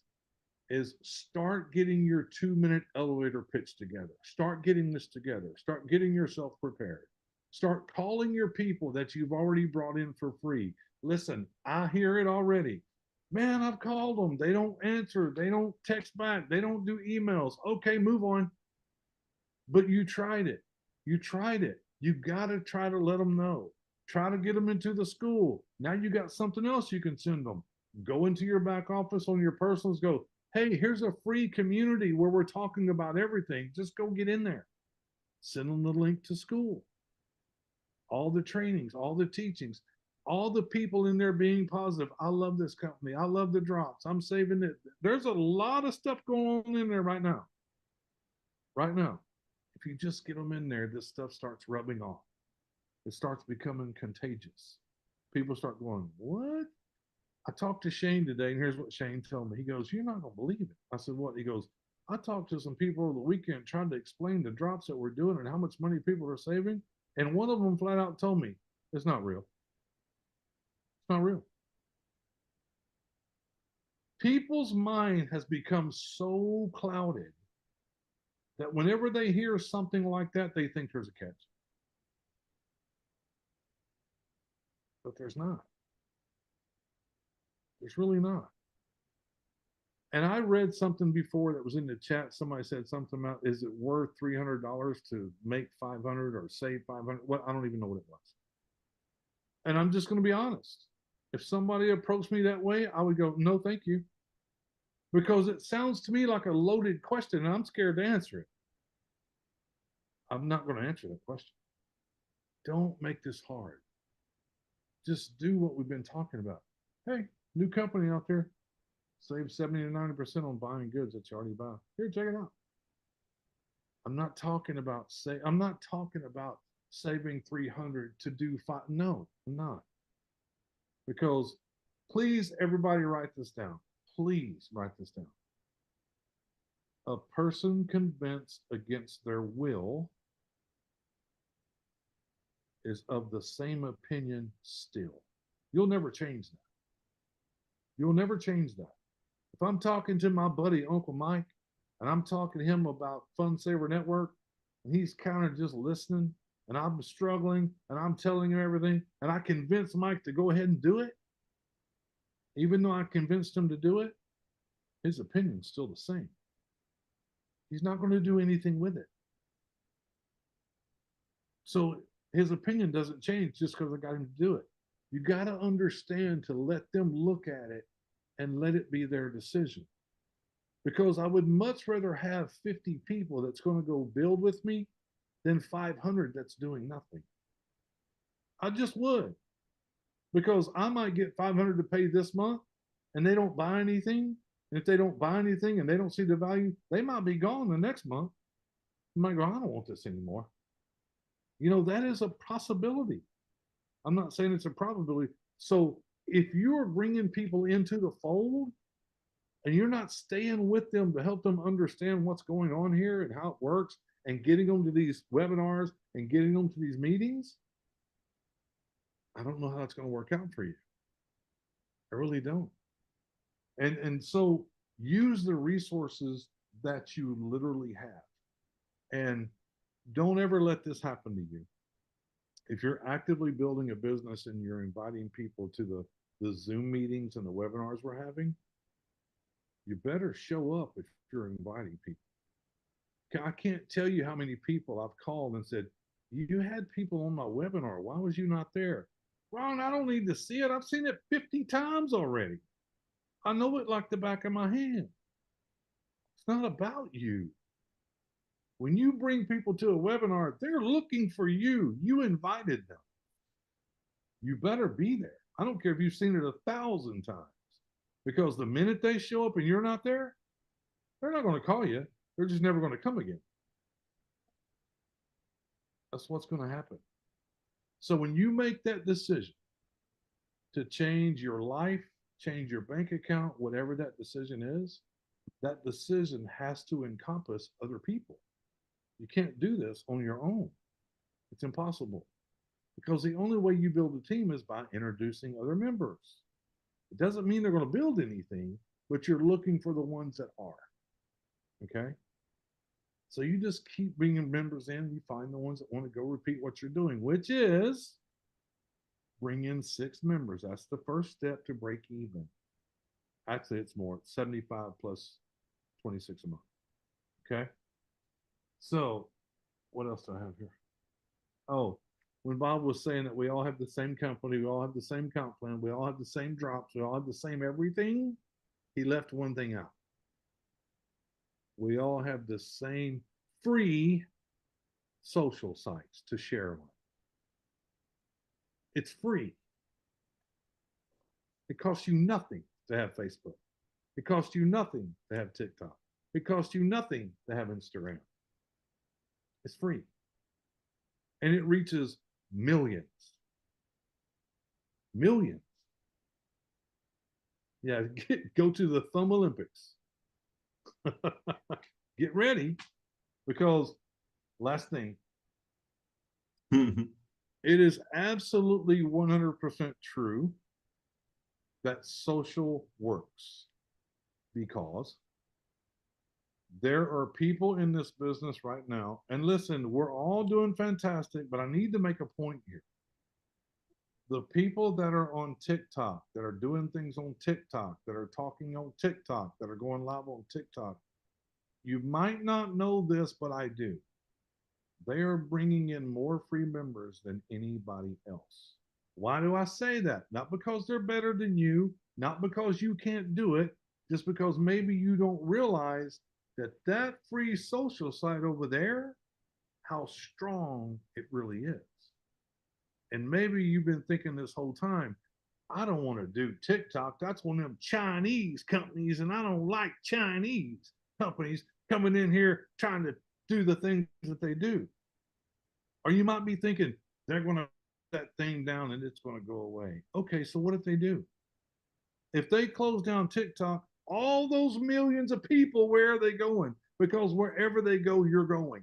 Speaker 1: is start getting your 2-minute elevator pitch together. Start getting this together. Start getting yourself prepared. Start calling your people that you've already brought in for free. Listen, I hear it already. Man, I've called them. They don't answer. They don't text back. They don't do emails. Okay, move on. But you tried it. You tried it. You got to try to let them know. Try to get them into the school. Now you got something else you can send them. Go into your back office on your personals. Go, hey, here's a free community where we're talking about everything. Just go get in there. Send them the link to school. All the trainings, all the teachings, all the people in there being positive. I love this company. I love the drops. I'm saving it. There's a lot of stuff going on in there right now. Right now. If you just get them in there, this stuff starts rubbing off. It starts becoming contagious. People start going, what? I talked to Shane today, and here's what Shane told me. He goes, you're not going to believe it. I said, what? He goes, I talked to some people over the weekend trying to explain the drops that we're doing and how much money people are saving. And one of them flat out told me, it's not real. It's not real. People's mind has become so clouded that whenever they hear something like that, they think there's a catch. But there's not. There's really not. And I read something before that was in the chat. Somebody said something about, is it worth $300 to make 500 or save 500? What, I don't even know what it was. And I'm just going to be honest. If somebody approached me that way, I would go, no, thank you. Because it sounds to me like a loaded question and I'm scared to answer it. I'm not going to answer that question. Don't make this hard. Just do what we've been talking about. Hey, new company out there. Save 70 to 90% on buying goods that you already buy. Here, check it out. I'm not talking about saving 300 to do 5. No, I'm not. Because please, everybody write this down. Please write this down. A person convinced against their will is of the same opinion still. You'll never change that. You'll never change that. If I'm talking to my buddy, Uncle Mike, and I'm talking to him about Fun Saver Network, and he's kind of just listening, and I'm struggling, and I'm telling him everything, and I convinced Mike to go ahead and do it, even though I convinced him to do it, his opinion's still the same. He's not going to do anything with it. So his opinion doesn't change just because I got him to do it. You got to understand to let them look at it and let it be their decision. Because I would much rather have 50 people that's going to go build with me than 500 that's doing nothing. I just would. Because I might get 500 to pay this month and they don't buy anything. And if they don't buy anything and they don't see the value, they might be gone the next month. You might go, I don't want this anymore. You know, that is a possibility. I'm not saying it's a probability. So if you're bringing people into the fold and you're not staying with them to help them understand what's going on here and how it works and getting them to these webinars and getting them to these meetings, I don't know how it's going to work out for you. I really don't. And so use the resources that you literally have. And don't ever let this happen to you. If you're actively building a business and you're inviting people to the Zoom meetings and the webinars we're having, you better show up if you're inviting people. I can't tell you how many people I've called and said, you had people on my webinar. Why was you not there? Ron, I don't need to see it. I've seen it 50 times already. I know it like the back of my hand. It's not about you. When you bring people to a webinar, they're looking for you. You invited them. You better be there. I don't care if you've seen it 1,000 times. Because the minute they show up and you're not there, they're not going to call you. They're just never going to come again. That's what's going to happen. So when you make that decision to change your life, change your bank account, whatever that decision is, that decision has to encompass other people. You can't do this on your own. It's impossible. Because the only way you build a team is by introducing other members. It doesn't mean they're going to build anything, but you're looking for the ones that are. Okay? So you just keep bringing members in. You find the ones that want to go repeat what you're doing, which is bring in 6 members. That's the first step to break even. Actually, it's more. It's 75 plus 26 a month. Okay? So what else do I have here? Oh, when Bob was saying that we all have the same company, we all have the same comp plan, we all have the same drops, we all have the same everything, he left one thing out. We all have the same free social sites to share on. It's free. It costs you nothing to have Facebook. It costs you nothing to have TikTok. It costs you nothing to have Instagram. It's free. And it reaches millions. Millions. Yeah, go to the Thumb Olympics. Get ready because last thing, it is absolutely 100% true that social works because there are people in this business right now. And listen, we're all doing fantastic, but I need to make a point here. The people that are on TikTok, that are doing things on TikTok, that are talking on TikTok, that are going live on TikTok, you might not know this, but I do. They are bringing in more free members than anybody else. Why do I say that? Not because they're better than you, not because you can't do it, just because maybe you don't realize that that free social site over there, how strong it really is. And maybe you've been thinking this whole time, I don't want to do TikTok. That's one of them Chinese companies, and I don't like Chinese companies coming in here trying to do the things that they do. Or you might be thinking, they're going to that thing down and it's going to go away. Okay, so what if they do? If they close down TikTok, all those millions of people, where are they going? Because wherever they go, you're going.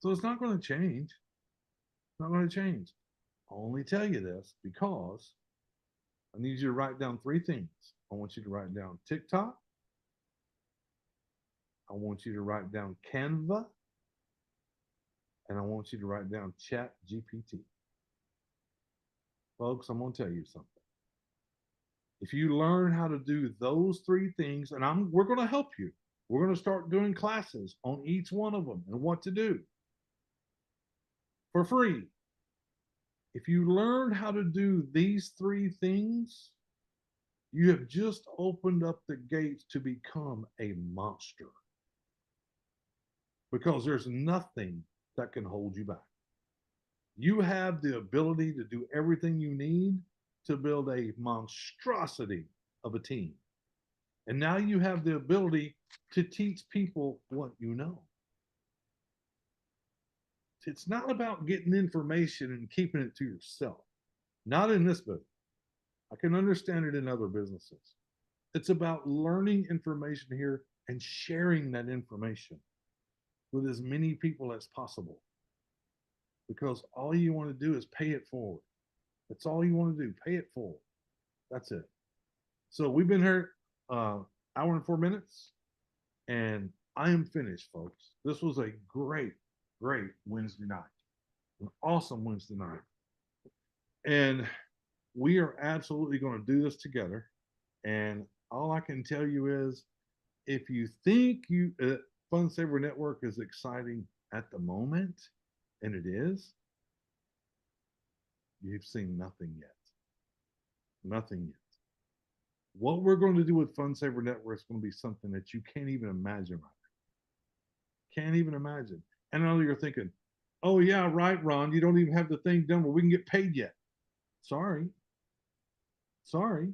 Speaker 1: So it's not going to change. It's not going to change. I'll only tell you this because I need you to write down 3 things. I want you to write down TikTok, I want you to write down Canva, and I want you to write down Chat GPT. Folks, I'm going to tell you something. If you learn how to do those three things, and we're going to help you. We're going to start doing classes on each one of them and what to do for free. If you learn how to do these three things, you have just opened up the gates to become a monster, because there's nothing that can hold you back. You have the ability to do everything you need to build a monstrosity of a team. And now you have the ability to teach people what you know. It's not about getting information and keeping it to yourself. Not in this business. I can understand it in other businesses. It's about learning information here and sharing that information with as many people as possible. Because all you want to do is pay it forward. That's all you want to do. Pay it forward. That's it. So we've been here hour and 4 minutes, and I am finished, folks. This was a great, great Wednesday night, an awesome Wednesday night, and we are absolutely going to do this together. And all I can tell you is, if you think Fun Saver Network is exciting at the moment, and it is, you've seen nothing yet. Nothing yet. What we're going to do with Fun Saver Network is going to be something that you can't even imagine right now. Can't even imagine. And I know you're thinking, oh, yeah, right, Ron, you don't even have the thing done where we can get paid yet. Sorry. Sorry.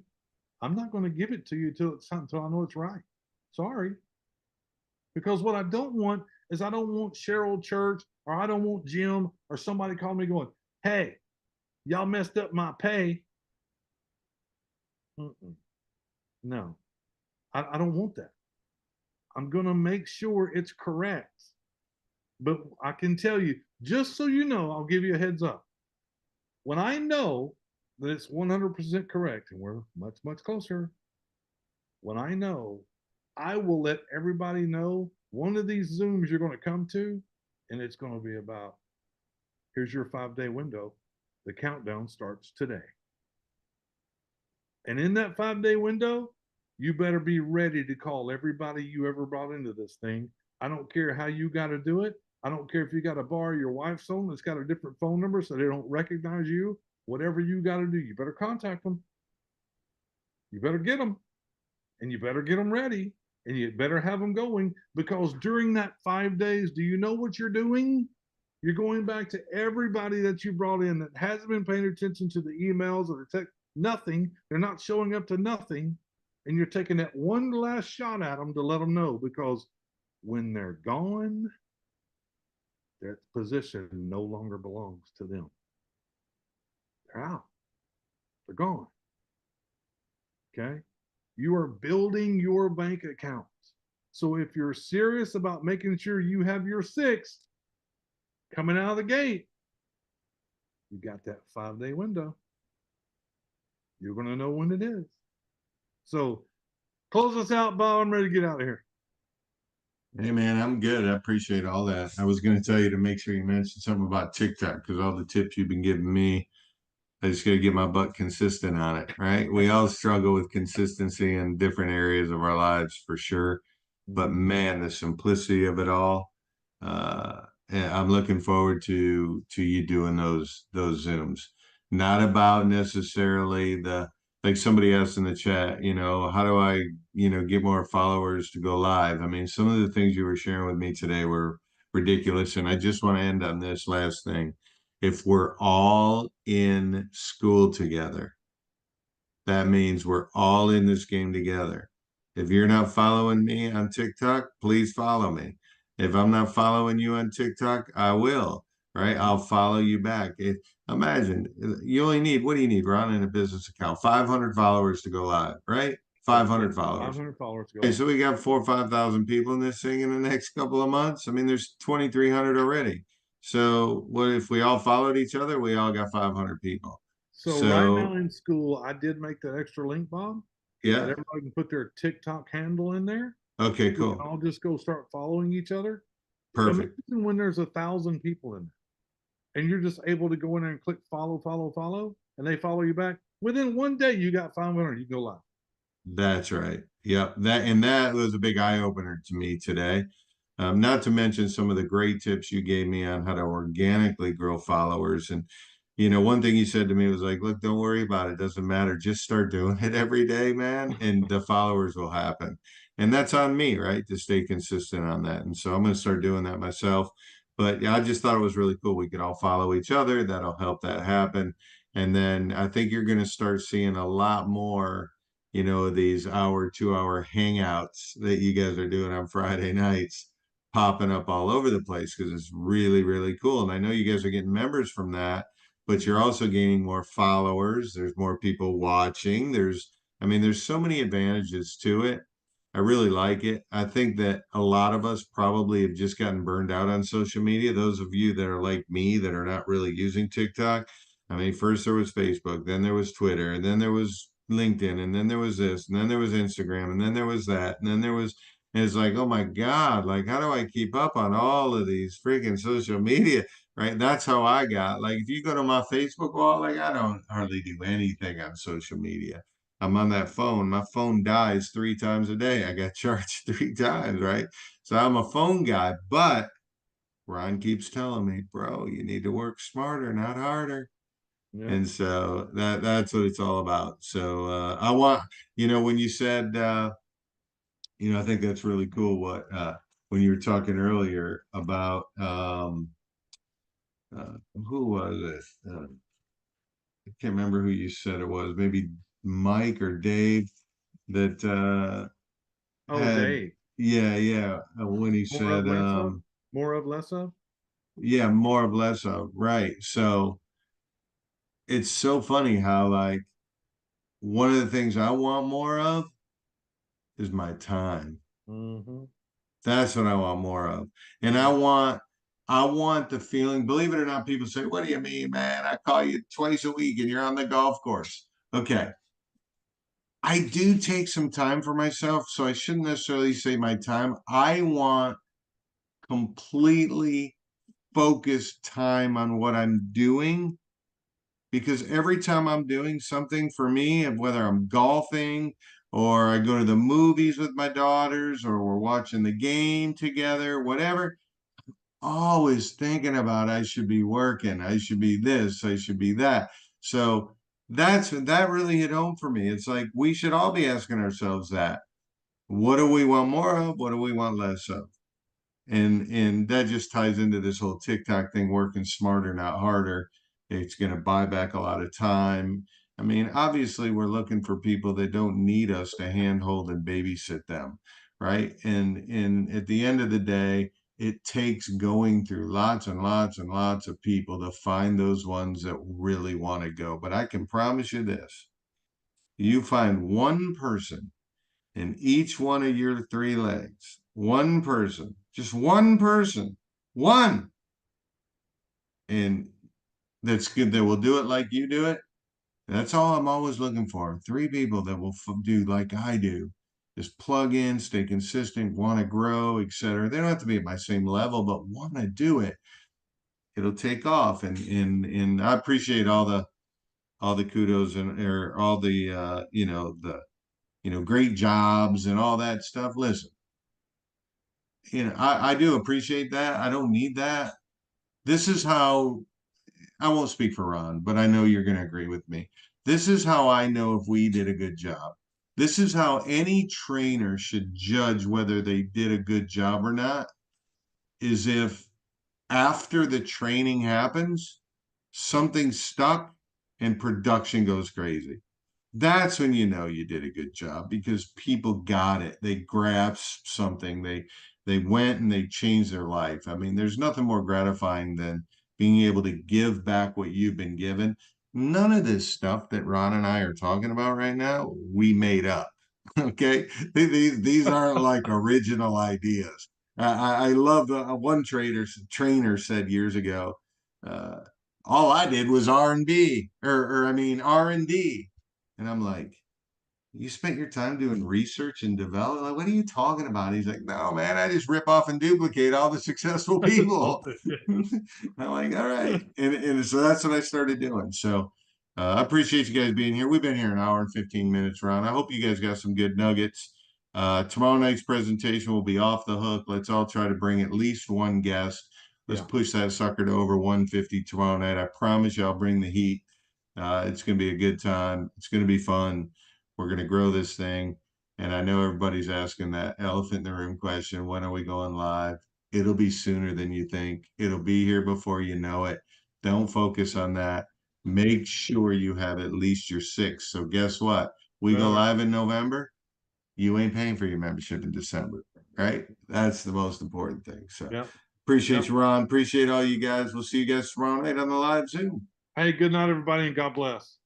Speaker 1: I'm not going to give it to you until I know it's right. Sorry. Because what I don't want is, I don't want Cheryl Church, or I don't want Jim or somebody calling me going, hey, y'all messed up my pay. Mm-mm. No, I don't want that. I'm going to make sure it's correct. But I can tell you, just so you know, I'll give you a heads up. When I know that it's 100% correct, and we're much, much closer, when I know, I will let everybody know one of these Zooms you're going to come to, and it's going to be about, here's your 5-day window. The countdown starts today. And in that 5-day window, you better be ready to call everybody you ever brought into this thing. I don't care how you got to do it. I don't care if you got to borrow your wife's phone that's got a different phone number so they don't recognize you. Whatever you got to do, you better contact them. You better get them, and you better get them ready, and you better have them going, because during that 5 days, do you know what you're doing? You're going back to everybody that you brought in that hasn't been paying attention to the emails or the text, nothing. They're not showing up to nothing. And you're taking that one last shot at them to let them know, because when they're gone, that position no longer belongs to them. They're out. They're gone. Okay. You are building your bank accounts. So if you're serious about making sure you have your 6 coming out of the gate, you got that 5-day window. You're going to know when it is. So close us out, Bob. I'm ready to get out of here.
Speaker 2: Hey man, I'm good. I appreciate all that. I was going to tell you to make sure you mentioned something about TikTok, because all the tips you've been giving me, I just got to get my butt consistent on it, right? We all struggle with consistency in different areas of our lives for sure. But man, the simplicity of it all, yeah, I'm looking forward to you doing those Zooms. Not about necessarily like somebody asked in the chat, how do I, get more followers to go live? I mean, some of the things you were sharing with me today were ridiculous. And I just want to end on this last thing. If we're all in school together, that means we're all in this game together. If you're not following me on TikTok, please follow me. If I'm not following you on TikTok, I will, right? I'll follow you back. Imagine you only need, what do you need, Ron, in a business account? 500 followers to go live, right? 500 followers.
Speaker 1: 500 followers to go.
Speaker 2: Okay, so we got 4,000 or 5,000 people in this thing in the next couple of months. I mean, there's 2,300 already. So what if we all followed each other? We all got 500 people.
Speaker 1: So right now in school, I did make that extra link, Bob, that
Speaker 2: Yeah,
Speaker 1: everybody can put their TikTok handle in there.
Speaker 2: Okay,
Speaker 1: We can
Speaker 2: cool.
Speaker 1: all just go start following each other.
Speaker 2: Perfect.
Speaker 1: Imagine when there's 1,000 people in there and you're just able to go in there and click follow, follow, follow, and they follow you back. Within one day, you got 500. You go live.
Speaker 2: That's right. Yep. That was a big eye opener to me today. Not to mention some of the great tips you gave me on how to organically grow followers. And, one thing you said to me was like, look, don't worry about it. Doesn't matter. Just start doing it every day, man, and the followers will happen. And that's on me, right? To stay consistent on that. And so I'm going to start doing that myself. But yeah, I just thought it was really cool. We could all follow each other. That'll help that happen. And then I think you're going to start seeing a lot more, these hour, 2 hour hangouts that you guys are doing on Friday nights popping up all over the place because it's really, really cool. And I know you guys are getting members from that, but you're also gaining more followers. There's more people watching. There's so many advantages to it. I really like it. I think that a lot of us probably have just gotten burned out on social media. Those of you that are like me that are not really using TikTok. First there was Facebook, then there was Twitter, and then there was LinkedIn, and then there was this, and then there was Instagram, and then there was that, and then there was and it's like, oh my God, like, how do I keep up on all of these freaking social media? Right. That's how I got. Like, if you go to my Facebook wall, like, I don't hardly do anything on social media. I'm on that phone. My phone dies 3 times a day. I got charged 3 times. Right. So I'm a phone guy. But Ron keeps telling me, bro, you need to work smarter, not harder.
Speaker 1: Yeah.
Speaker 2: And so that's what it's all about. So I want, when you said, I think that's really cool what when you were talking earlier about who was it? I can't remember who you said it was. Maybe Mike or Dave that
Speaker 1: Oh,
Speaker 2: had
Speaker 1: Dave.
Speaker 2: yeah, yeah. When he
Speaker 1: More of
Speaker 2: said
Speaker 1: less of. More of less of.
Speaker 2: yeah, more of less of, right. So it's so funny how like one of the things I want more of is my time.
Speaker 1: Mm-hmm.
Speaker 2: That's what I want more of. And I want the feeling, believe it or not, people say, what do you mean, man? I call you twice a week and you're on the golf course. Okay. I do take some time for myself, so I shouldn't necessarily say my time. I want completely focused time on what I'm doing because every time I'm doing something for me, whether I'm golfing or I go to the movies with my daughters or we're watching the game together, whatever, always thinking about I should be working, I should be this, I should be that. So that really hit home for me. It's like we should all be asking ourselves that. What do we want more of? What do we want less of? And that just ties into this whole TikTok thing, working smarter, not harder. It's going to buy back a lot of time. Obviously, we're looking for people that don't need us to handhold and babysit them, right? And at the end of the day, it takes going through lots and lots and lots of people to find those ones that really want to go. But I can promise you this: you find one person in each one of your 3 legs. One person, just one person, one, and that's good. That will do it like you do it. That's all I'm always looking for. 3 people that will do like I do. Just plug in, stay consistent, want to grow, etc. They don't have to be at my same level, but want to do it. It'll take off, and I appreciate all the kudos and or all the great jobs and all that stuff. Listen, I do appreciate that. I don't need that. This is how I won't speak for Ron, but I know you're going to agree with me. This is how I know if we did a good job. This is how any trainer should judge whether they did a good job or not, is if after the training happens, something stuck and production goes crazy. That's when you know you did a good job because people got it. They grasped something. They went and they changed their life. There's nothing more gratifying than being able to give back what you've been given. None of this stuff that Ron and I are talking about right now, we made up. Okay, these aren't like original ideas. I love one trainer said years ago. Uh, all I did was R and B, or I mean R and D, and I'm like, you spent your time doing research and development. Like, what are you talking about? He's like, no, man, I just rip off and duplicate all the successful people. I'm like, all right. And so that's what I started doing. So I appreciate you guys being here. We've been here an hour and 15 minutes, Ron. I hope you guys got some good nuggets. Tomorrow night's presentation will be off the hook. Let's all try to bring at least one guest. Let's
Speaker 1: Yeah.
Speaker 2: push that sucker to over 150 tomorrow night. I promise you I'll bring the heat. It's going to be a good time. It's going to be fun. We're going to grow this thing. And I know everybody's asking that elephant in the room question. When are we going live? It'll be sooner than you think. It'll be here before you know it. Don't focus on that. Make sure you have at least your 6. So guess what? We go
Speaker 1: Better.
Speaker 2: live in November. You ain't paying for your membership in December, right? That's the most important thing. So
Speaker 1: Yeah.
Speaker 2: appreciate
Speaker 1: Yep.
Speaker 2: you, Ron. Appreciate all you guys. We'll see you guys tomorrow night on the live Zoom.
Speaker 1: Hey, good night, everybody, and God bless.